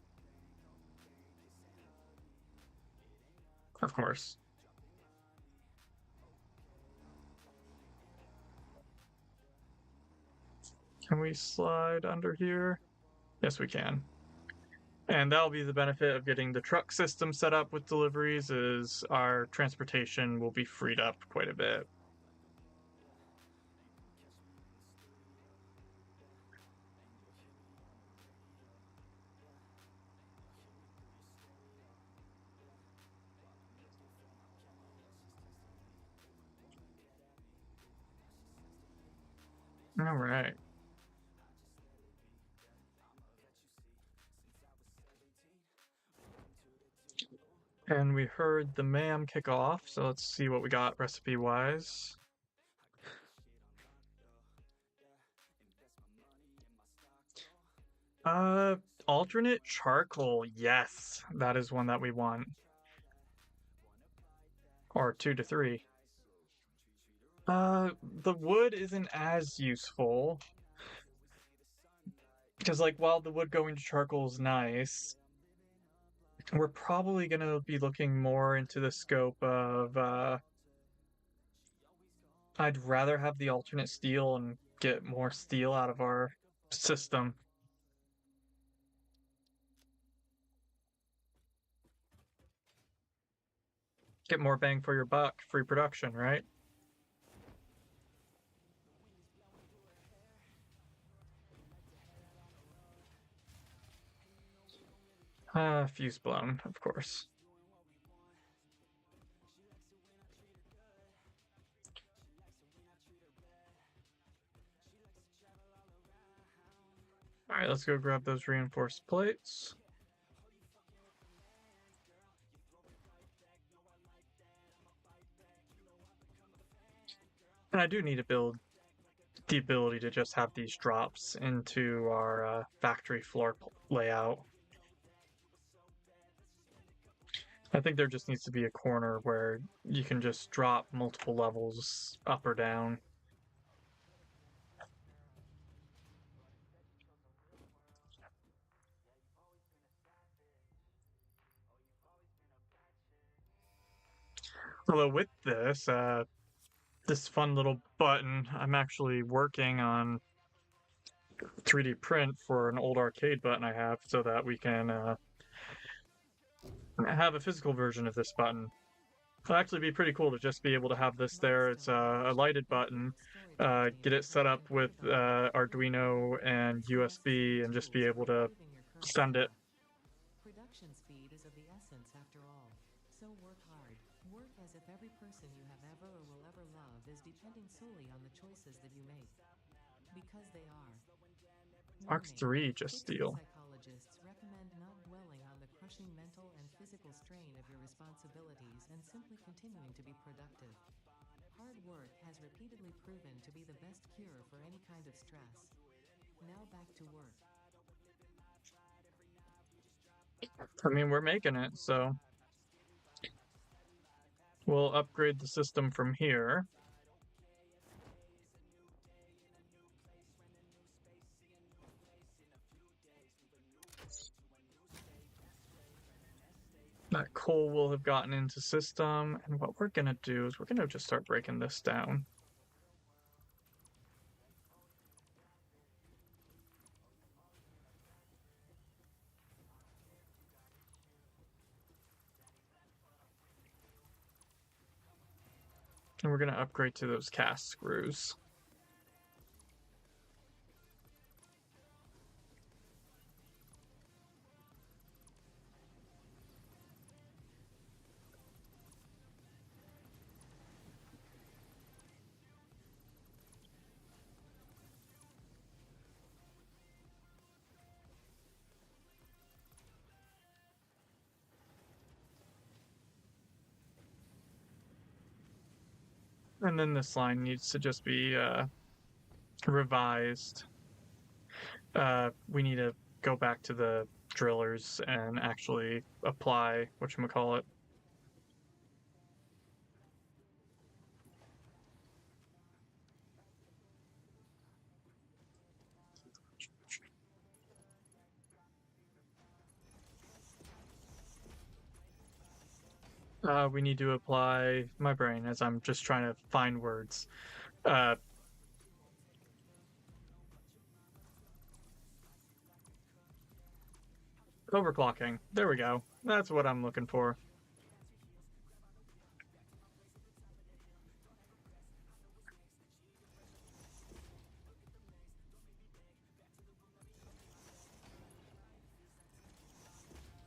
of course. Can we slide under here? Yes, we can. And that'll be the benefit of getting the truck system set up with deliveries is our transportation will be freed up quite a bit. All right. And we heard the ma'am kick off, so let's see what we got recipe wise. Uh, alternate charcoal. Yes, that is one that we want. Or 2 to 3. The wood isn't as useful because, like, while the wood going to charcoal is nice, we're probably gonna be looking more into the scope of I'd rather have the alternate steel and get more steel out of our system. Get more bang for your buck, free production, right? Fuse blown, of course. Alright, let's go grab those reinforced plates. And I do need to build the ability to just have these drops into our factory floor layout. I think there just needs to be a corner where you can just drop multiple levels up or down. Although with this fun little button, I'm actually working on 3D print for an old arcade button I have so that we can have a physical version of this button. It'll actually be pretty cool to just be able to have this there. It's a lighted button. Get it set up with Arduino and USB and just be able to send it. Production speed is of the essence after all. So work hard. Work as if every person you have ever or will ever love is depending solely on the choices that you make. Because they are. Box Warning. 3 just Kaizen steal. psychologists recommend not dwelling on the crushing mental and physical strain of your responsibilities and simply continuing to be productive. Hard work has repeatedly proven to be the best cure for any kind of stress. Now back to work. I mean, we're making it, so we'll upgrade the system from here. That coal will have gotten into system, and what we're gonna do is we're gonna just start breaking this down. And we're gonna upgrade to those cast screws. And then this line needs to just be revised. we need to go back to the drillers and actually apply whatchamacallit. We need to apply my brain as I'm just trying to find words. Uh, Overclocking. There we go. That's what I'm looking for.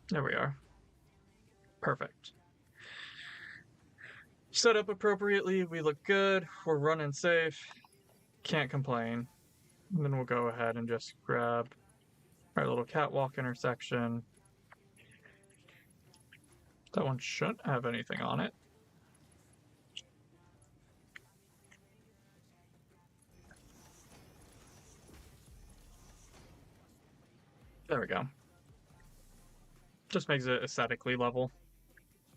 There we are. Perfect. Set up appropriately. We look good. We're running safe. Can't complain. And then we'll go ahead and just grab our little catwalk intersection. That one shouldn't have anything on it. There we go. Just makes it aesthetically level.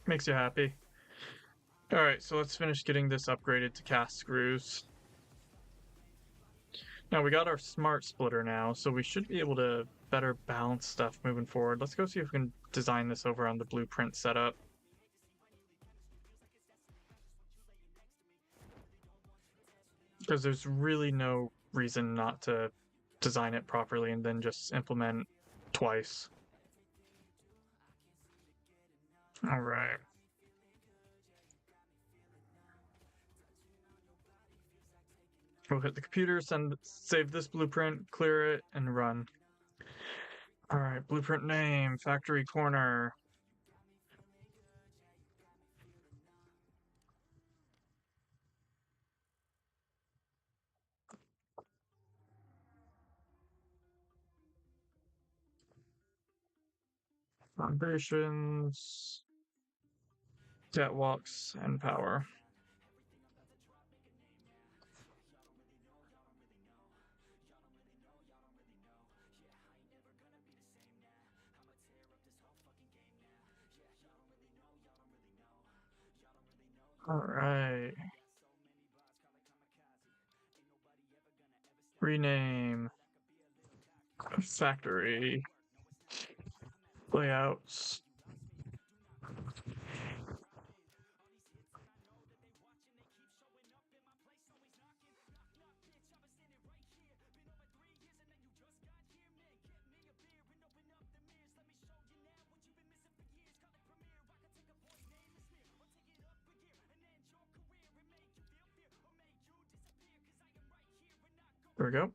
Makes you happy. All right, so let's finish getting this upgraded to cast screws. Now we got our smart splitter now, so we should be able to better balance stuff moving forward. Let's go see if we can design this over on the blueprint setup. Because there's really no reason not to design it properly and then just implement twice. All right. We'll hit the computer, save this blueprint, clear it, and run. All right, blueprint name, factory corner. Foundations, catwalks, and power. All right. Rename. Factory. Layouts. There we go.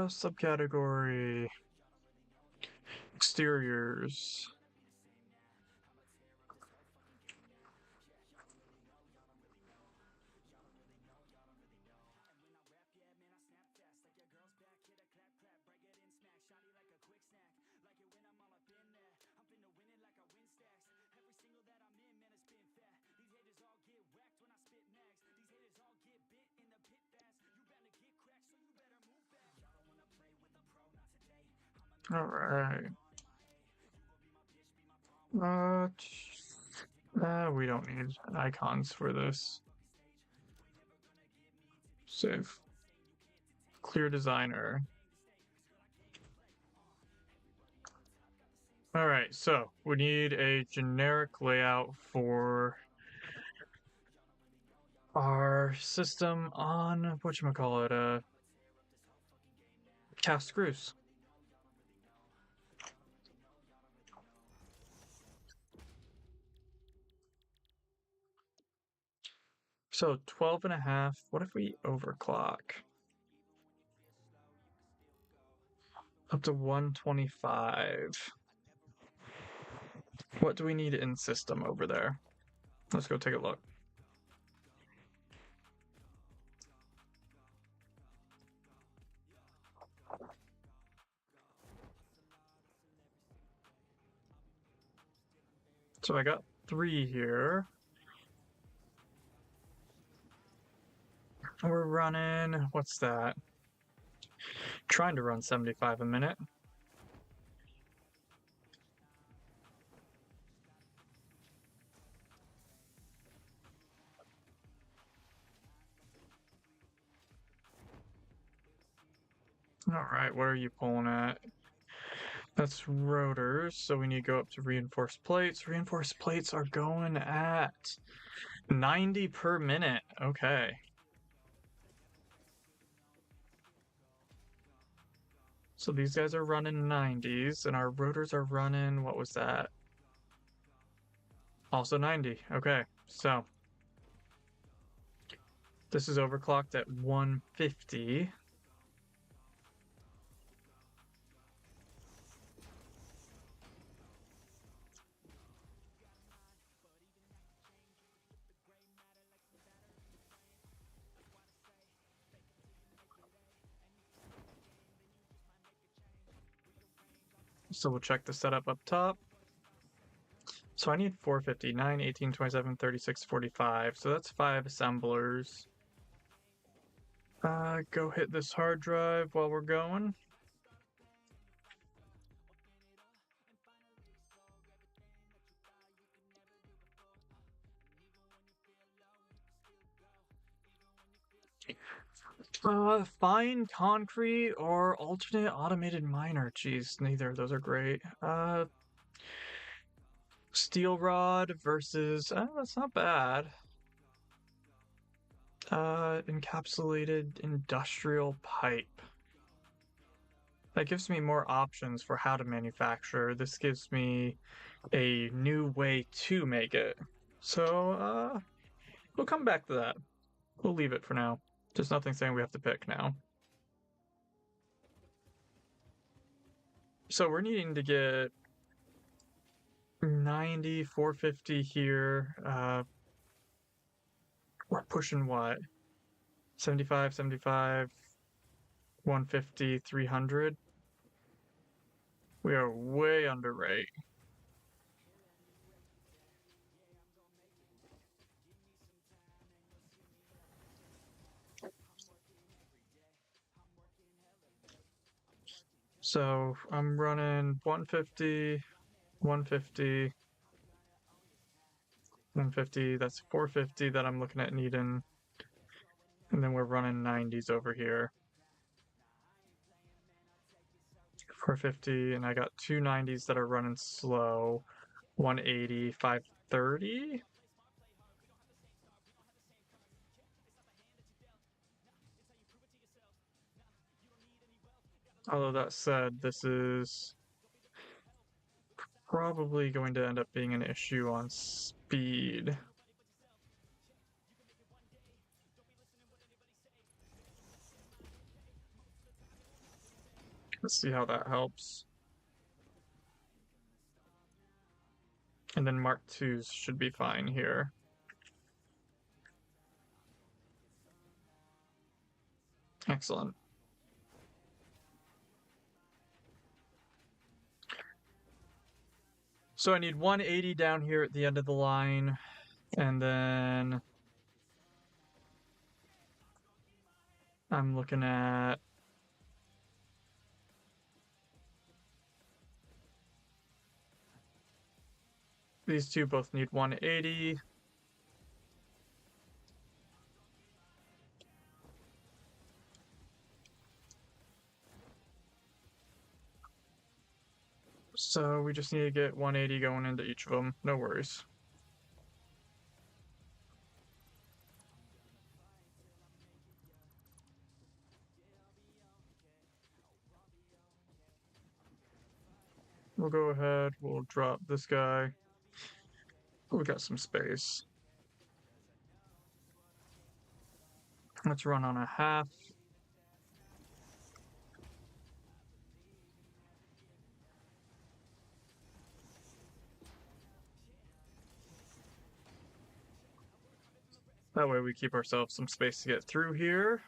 Subcategory. Exteriors. All right. We don't need icons for this. Save. Clear designer. All right, so we need a generic layout for our system on whatchamacallit, cast screws. So 12.5. What if we overclock? Up to 125. What do we need in system over there? Let's go take a look. So I got 3 here. We're running, what's that? Trying to run 75 a minute. All right, what are you pulling at? That's rotors, so we need to go up to reinforced plates. Reinforced plates are going at 90 per minute. Okay. So these guys are running 90s, and our rotors are running, what was that? Also 90. Okay, so this is overclocked at 150. So we'll check the setup up top. So I need 450, 9, 18, 27, 36, 45. So that's 5 assemblers. Go hit this hard drive while we're going. Fine concrete or alternate automated miner. Jeez, neither of those are great. Steel rod versus, that's not bad. Encapsulated industrial pipe. That gives me more options for how to manufacture. This gives me a new way to make it. So, we'll come back to that. We'll leave it for now. There's nothing saying we have to pick now. So we're needing to get 90, 450 here. We're pushing what? 75, 75, 150, 300. We are way under rate. So I'm running 150, 150, 150. That's 450 that I'm looking at needing. And then we're running 90s over here. 450, and I got two 90s that are running slow. 180, 530. Although that said, this is probably going to end up being an issue on speed. Let's see how that helps. And then Mark IIs should be fine here. Excellent. So I need 180 down here at the end of the line, and then I'm looking at these two both need 180. So we just need to get 180 going into each of them. No worries. We'll go ahead, we'll drop this guy. We got some space. Let's run on a half. That way we keep ourselves some space to get through here.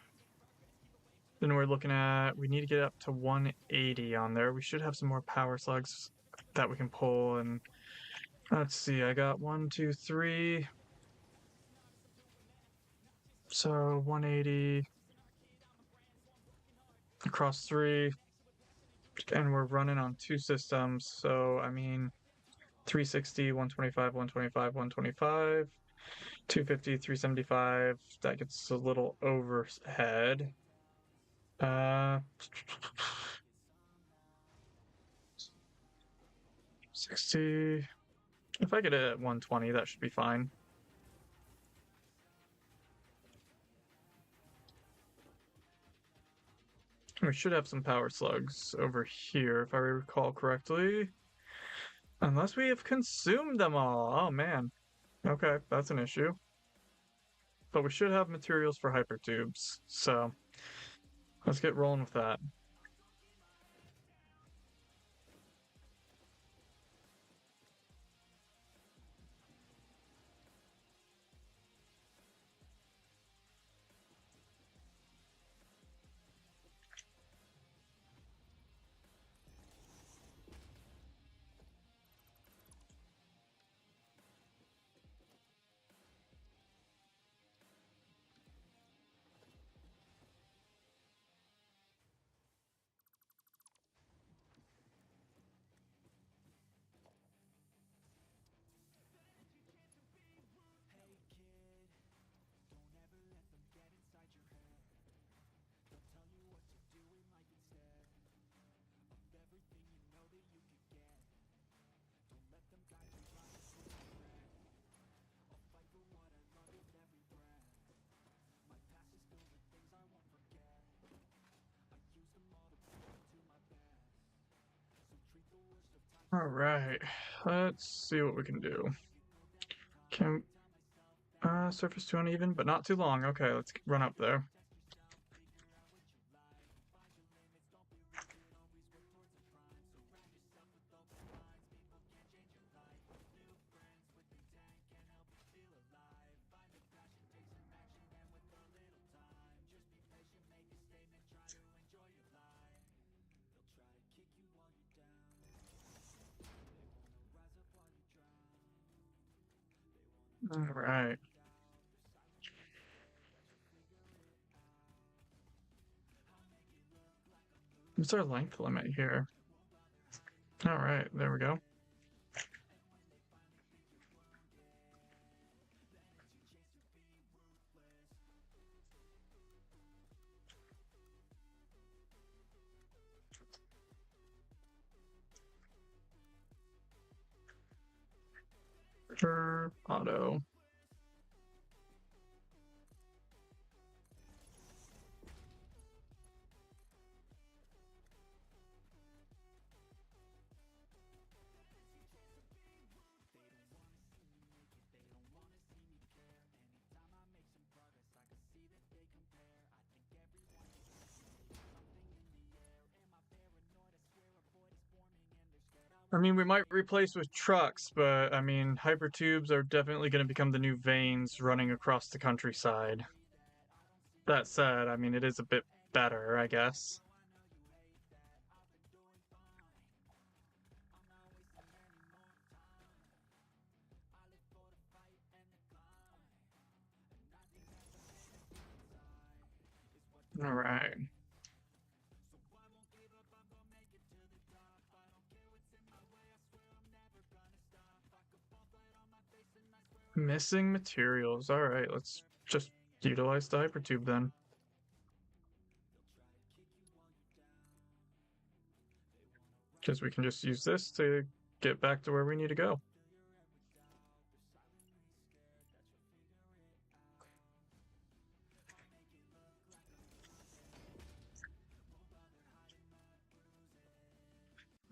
Then we're looking at, we need to get up to 180 on there. We should have some more power slugs that we can pull. And let's see, I got 1, 2, 3. So 180 across 3, and we're running on 2 systems. So I mean, 360, 125, 125, 125, 250, 375. That gets a little overhead. 60. If I get it at 120, that should be fine. We should have some power slugs over here, if I recall correctly. Unless we have consumed them all. Oh, man. Okay, that's an issue. But we should have materials for hypertubes, so let's get rolling with that. All right, let's see what we can do. Can surface too uneven, but not too long. Okay, let's run up there. All right. What's our length limit here? All right, there we go. Sure, auto. I mean, we might replace with trucks, but I mean, hypertubes are definitely going to become the new veins running across the countryside. That said, I mean, it is a bit better, I guess. All right. Missing materials. All right, let's just utilize the hypertube then. Because we can just use this to get back to where we need to go.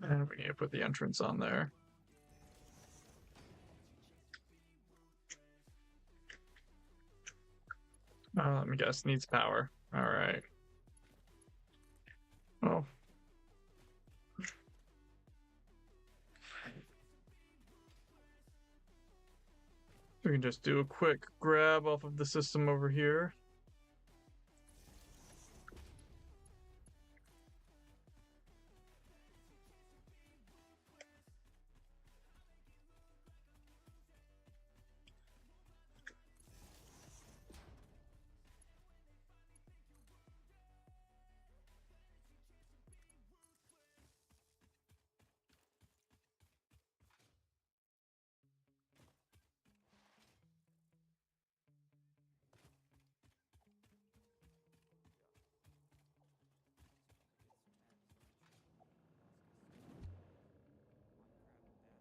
And we need to put the entrance on there. Let me guess, needs power. All right. Well, we can just do a quick grab off of the system over here.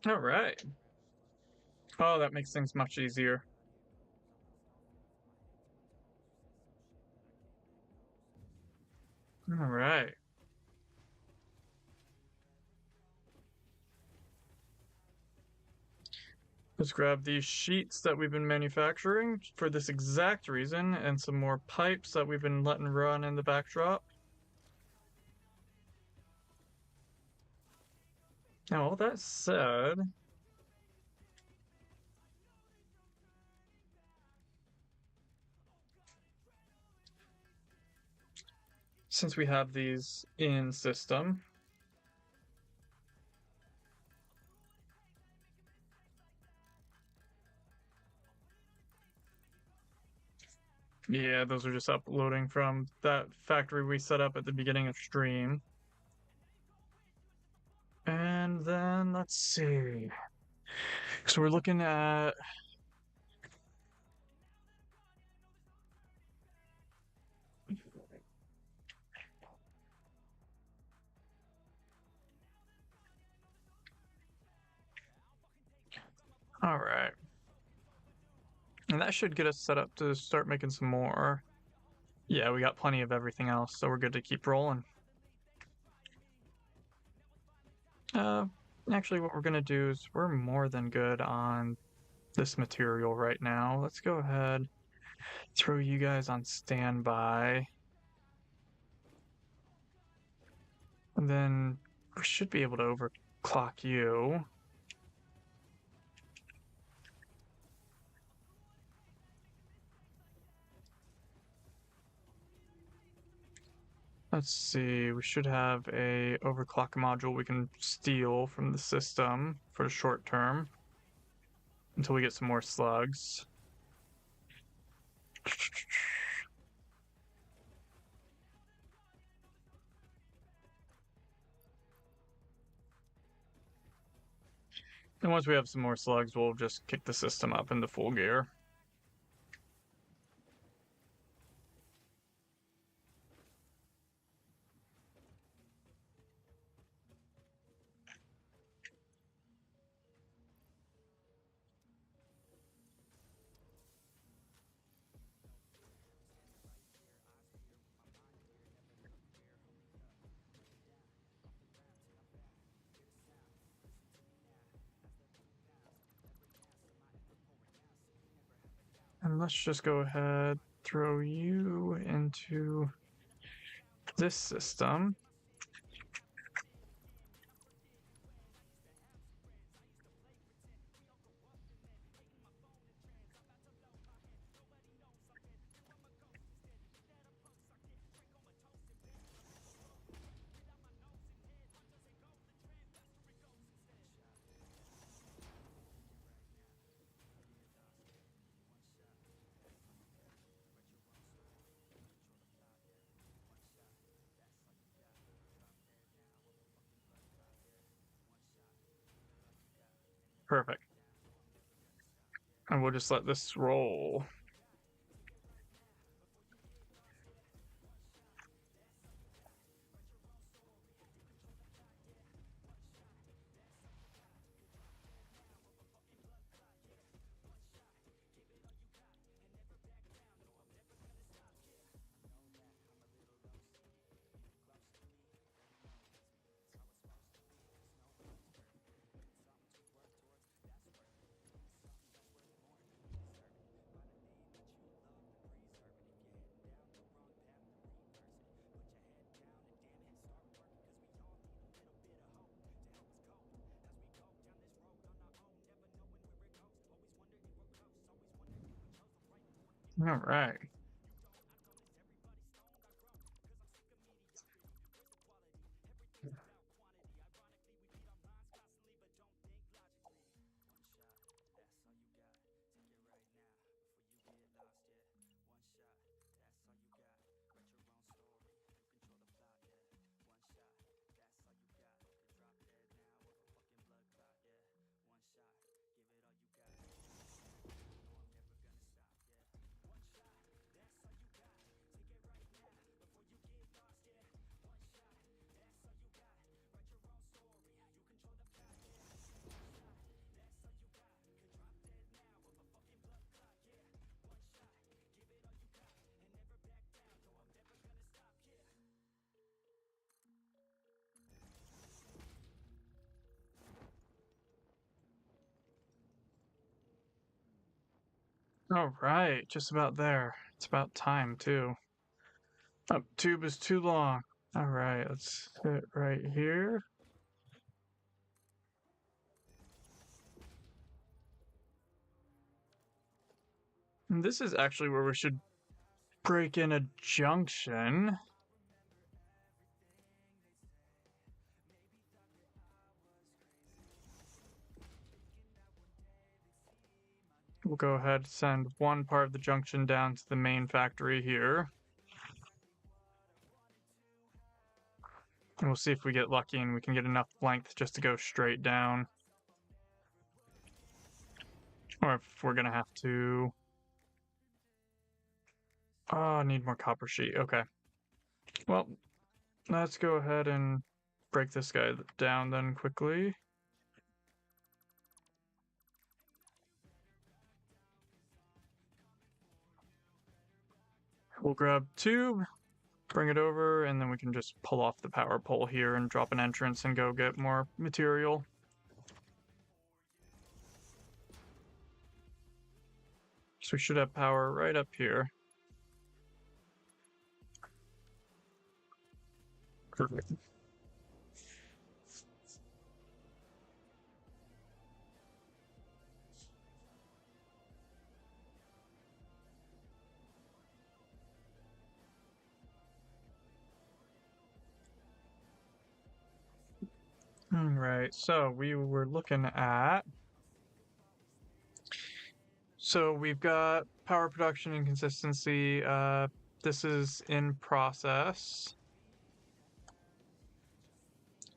All right. Oh, that makes things much easier. All right. Let's grab these sheets that we've been manufacturing for this exact reason and some more pipes that we've been letting run in the backdrop. Now, all that said, since we have these in system, yeah, those are just uploading from that factory we set up at the beginning of stream. And then let's see. So we're looking at all right. And that should get us set up to start making some more. Yeah, we got plenty of everything else, so we're good to keep rolling. Uh, Actually, what we're gonna do is we're more than good on this material right now. Let's go ahead, throw you guys on standby, and then we should be able to overclock you. Let's see, we should have a overclock module we can steal from the system for the short term until we get some more slugs. And once we have some more slugs, we'll just kick the system up into full gear. And let's just go ahead, throw you into this system. Perfect. And we'll just let this roll. All right. All right, just about there. It's about time too. Oh, tube is too long. All right, let's sit right here. And this is actually where we should break in a junction. We'll go ahead and send one part of the junction down to the main factory here. And we'll see if we get lucky and we can get enough length just to go straight down. Or if we're gonna have to... Oh, I need more copper sheet. Okay. Well, let's go ahead and break this guy down then quickly. We'll grab tube, bring it over, and then we can just pull off the power pole here and drop an entrance and go get more material. So we should have power right up here. Perfect. All right, so we were looking at... So we've got power production and consistency. This is in process.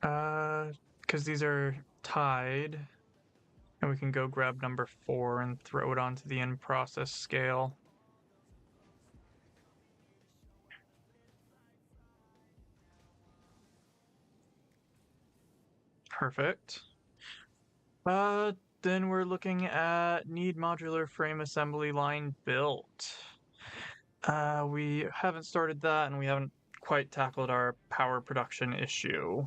Because these are tied. And we can go grab number 4 and throw it onto the in-process scale. Perfect. Then we're looking at need modular frame assembly line built. We haven't started that, and we haven't quite tackled our power production issue.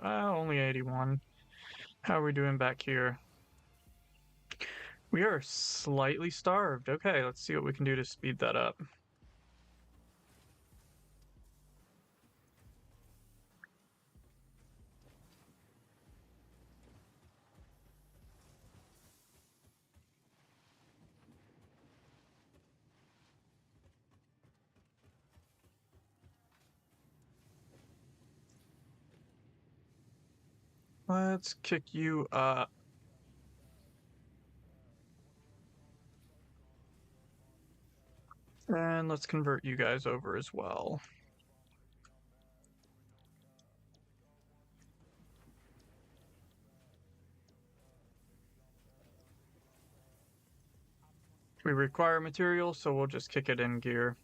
Only 81. How are we doing back here? We are slightly starved. Okay, let's see what we can do to speed that up. Let's kick you up. And let's convert you guys over as well. We require material, so we'll just kick it in gear.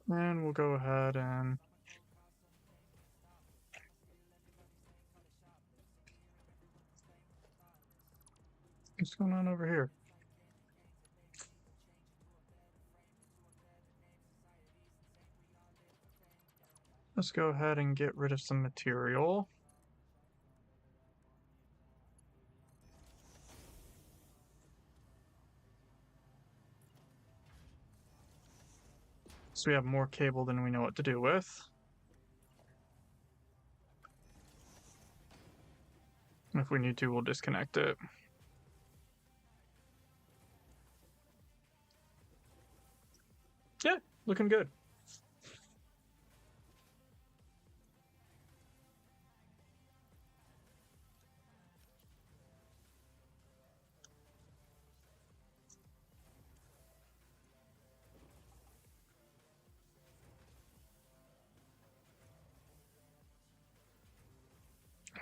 And we'll go ahead and... What's going on over here? Let's go ahead and get rid of some material. So we have more cable than we know what to do with. If we need to, we'll disconnect it. Yeah, looking good.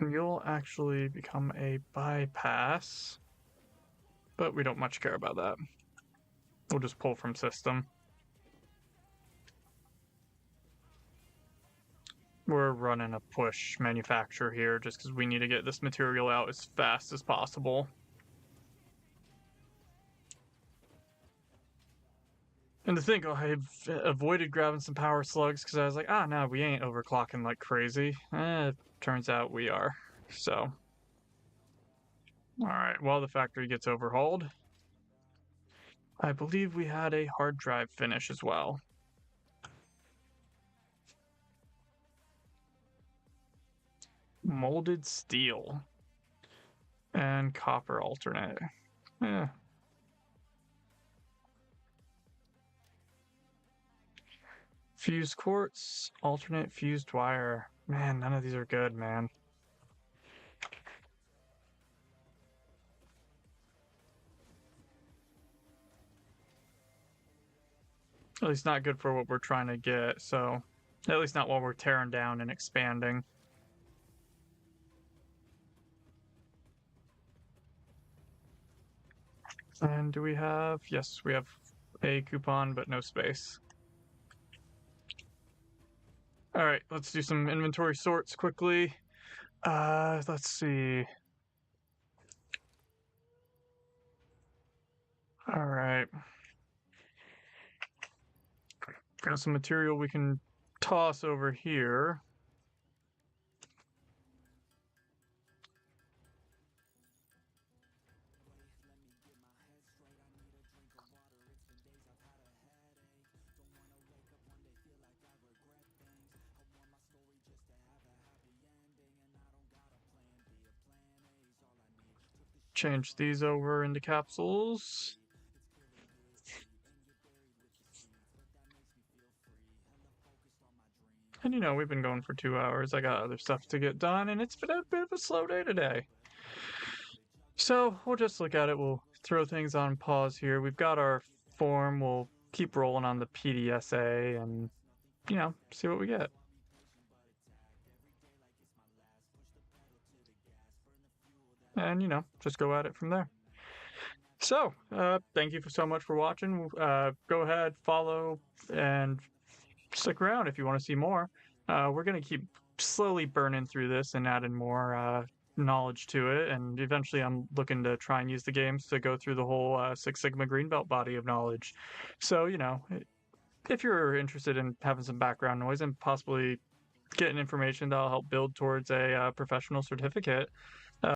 You'll actually become a bypass, but we don't much care about that. We'll just pull from system. We're running a push manufacture here just because we need to get this material out as fast as possible. And to think, I've avoided grabbing some power slugs because I was like, no, we ain't overclocking like crazy. Turns out we are. So, all right, while the factory gets overhauled, I believe we had a hard drive finish as well. Molded steel and copper alternate. Yeah. Fused quartz, alternate fused wire. Man, none of these are good, man. At least not good for what we're trying to get, so at least not while we're tearing down and expanding. And do we have, yes, we have a coupon, but no space. All right, let's do some inventory sorts quickly. Let's see. All right. Got some material we can toss over here. Change these over into capsules. And you know, we've been going for 2 hours. I got other stuff to get done, and it's been a bit of a slow day today. So we'll just look at it. We'll throw things on pause here. We've got our form. We'll keep rolling on the PDSA and, you know, see what we get. And, you know, just go at it from there. So, thank you so much for watching. Go ahead, follow, and stick around if you want to see more. We're going to keep slowly burning through this and adding more knowledge to it. And eventually, I'm looking to try and use the games to go through the whole Six Sigma Green Belt body of knowledge. So, you know, if you're interested in having some background noise and possibly getting information that'll help build towards a professional certificate,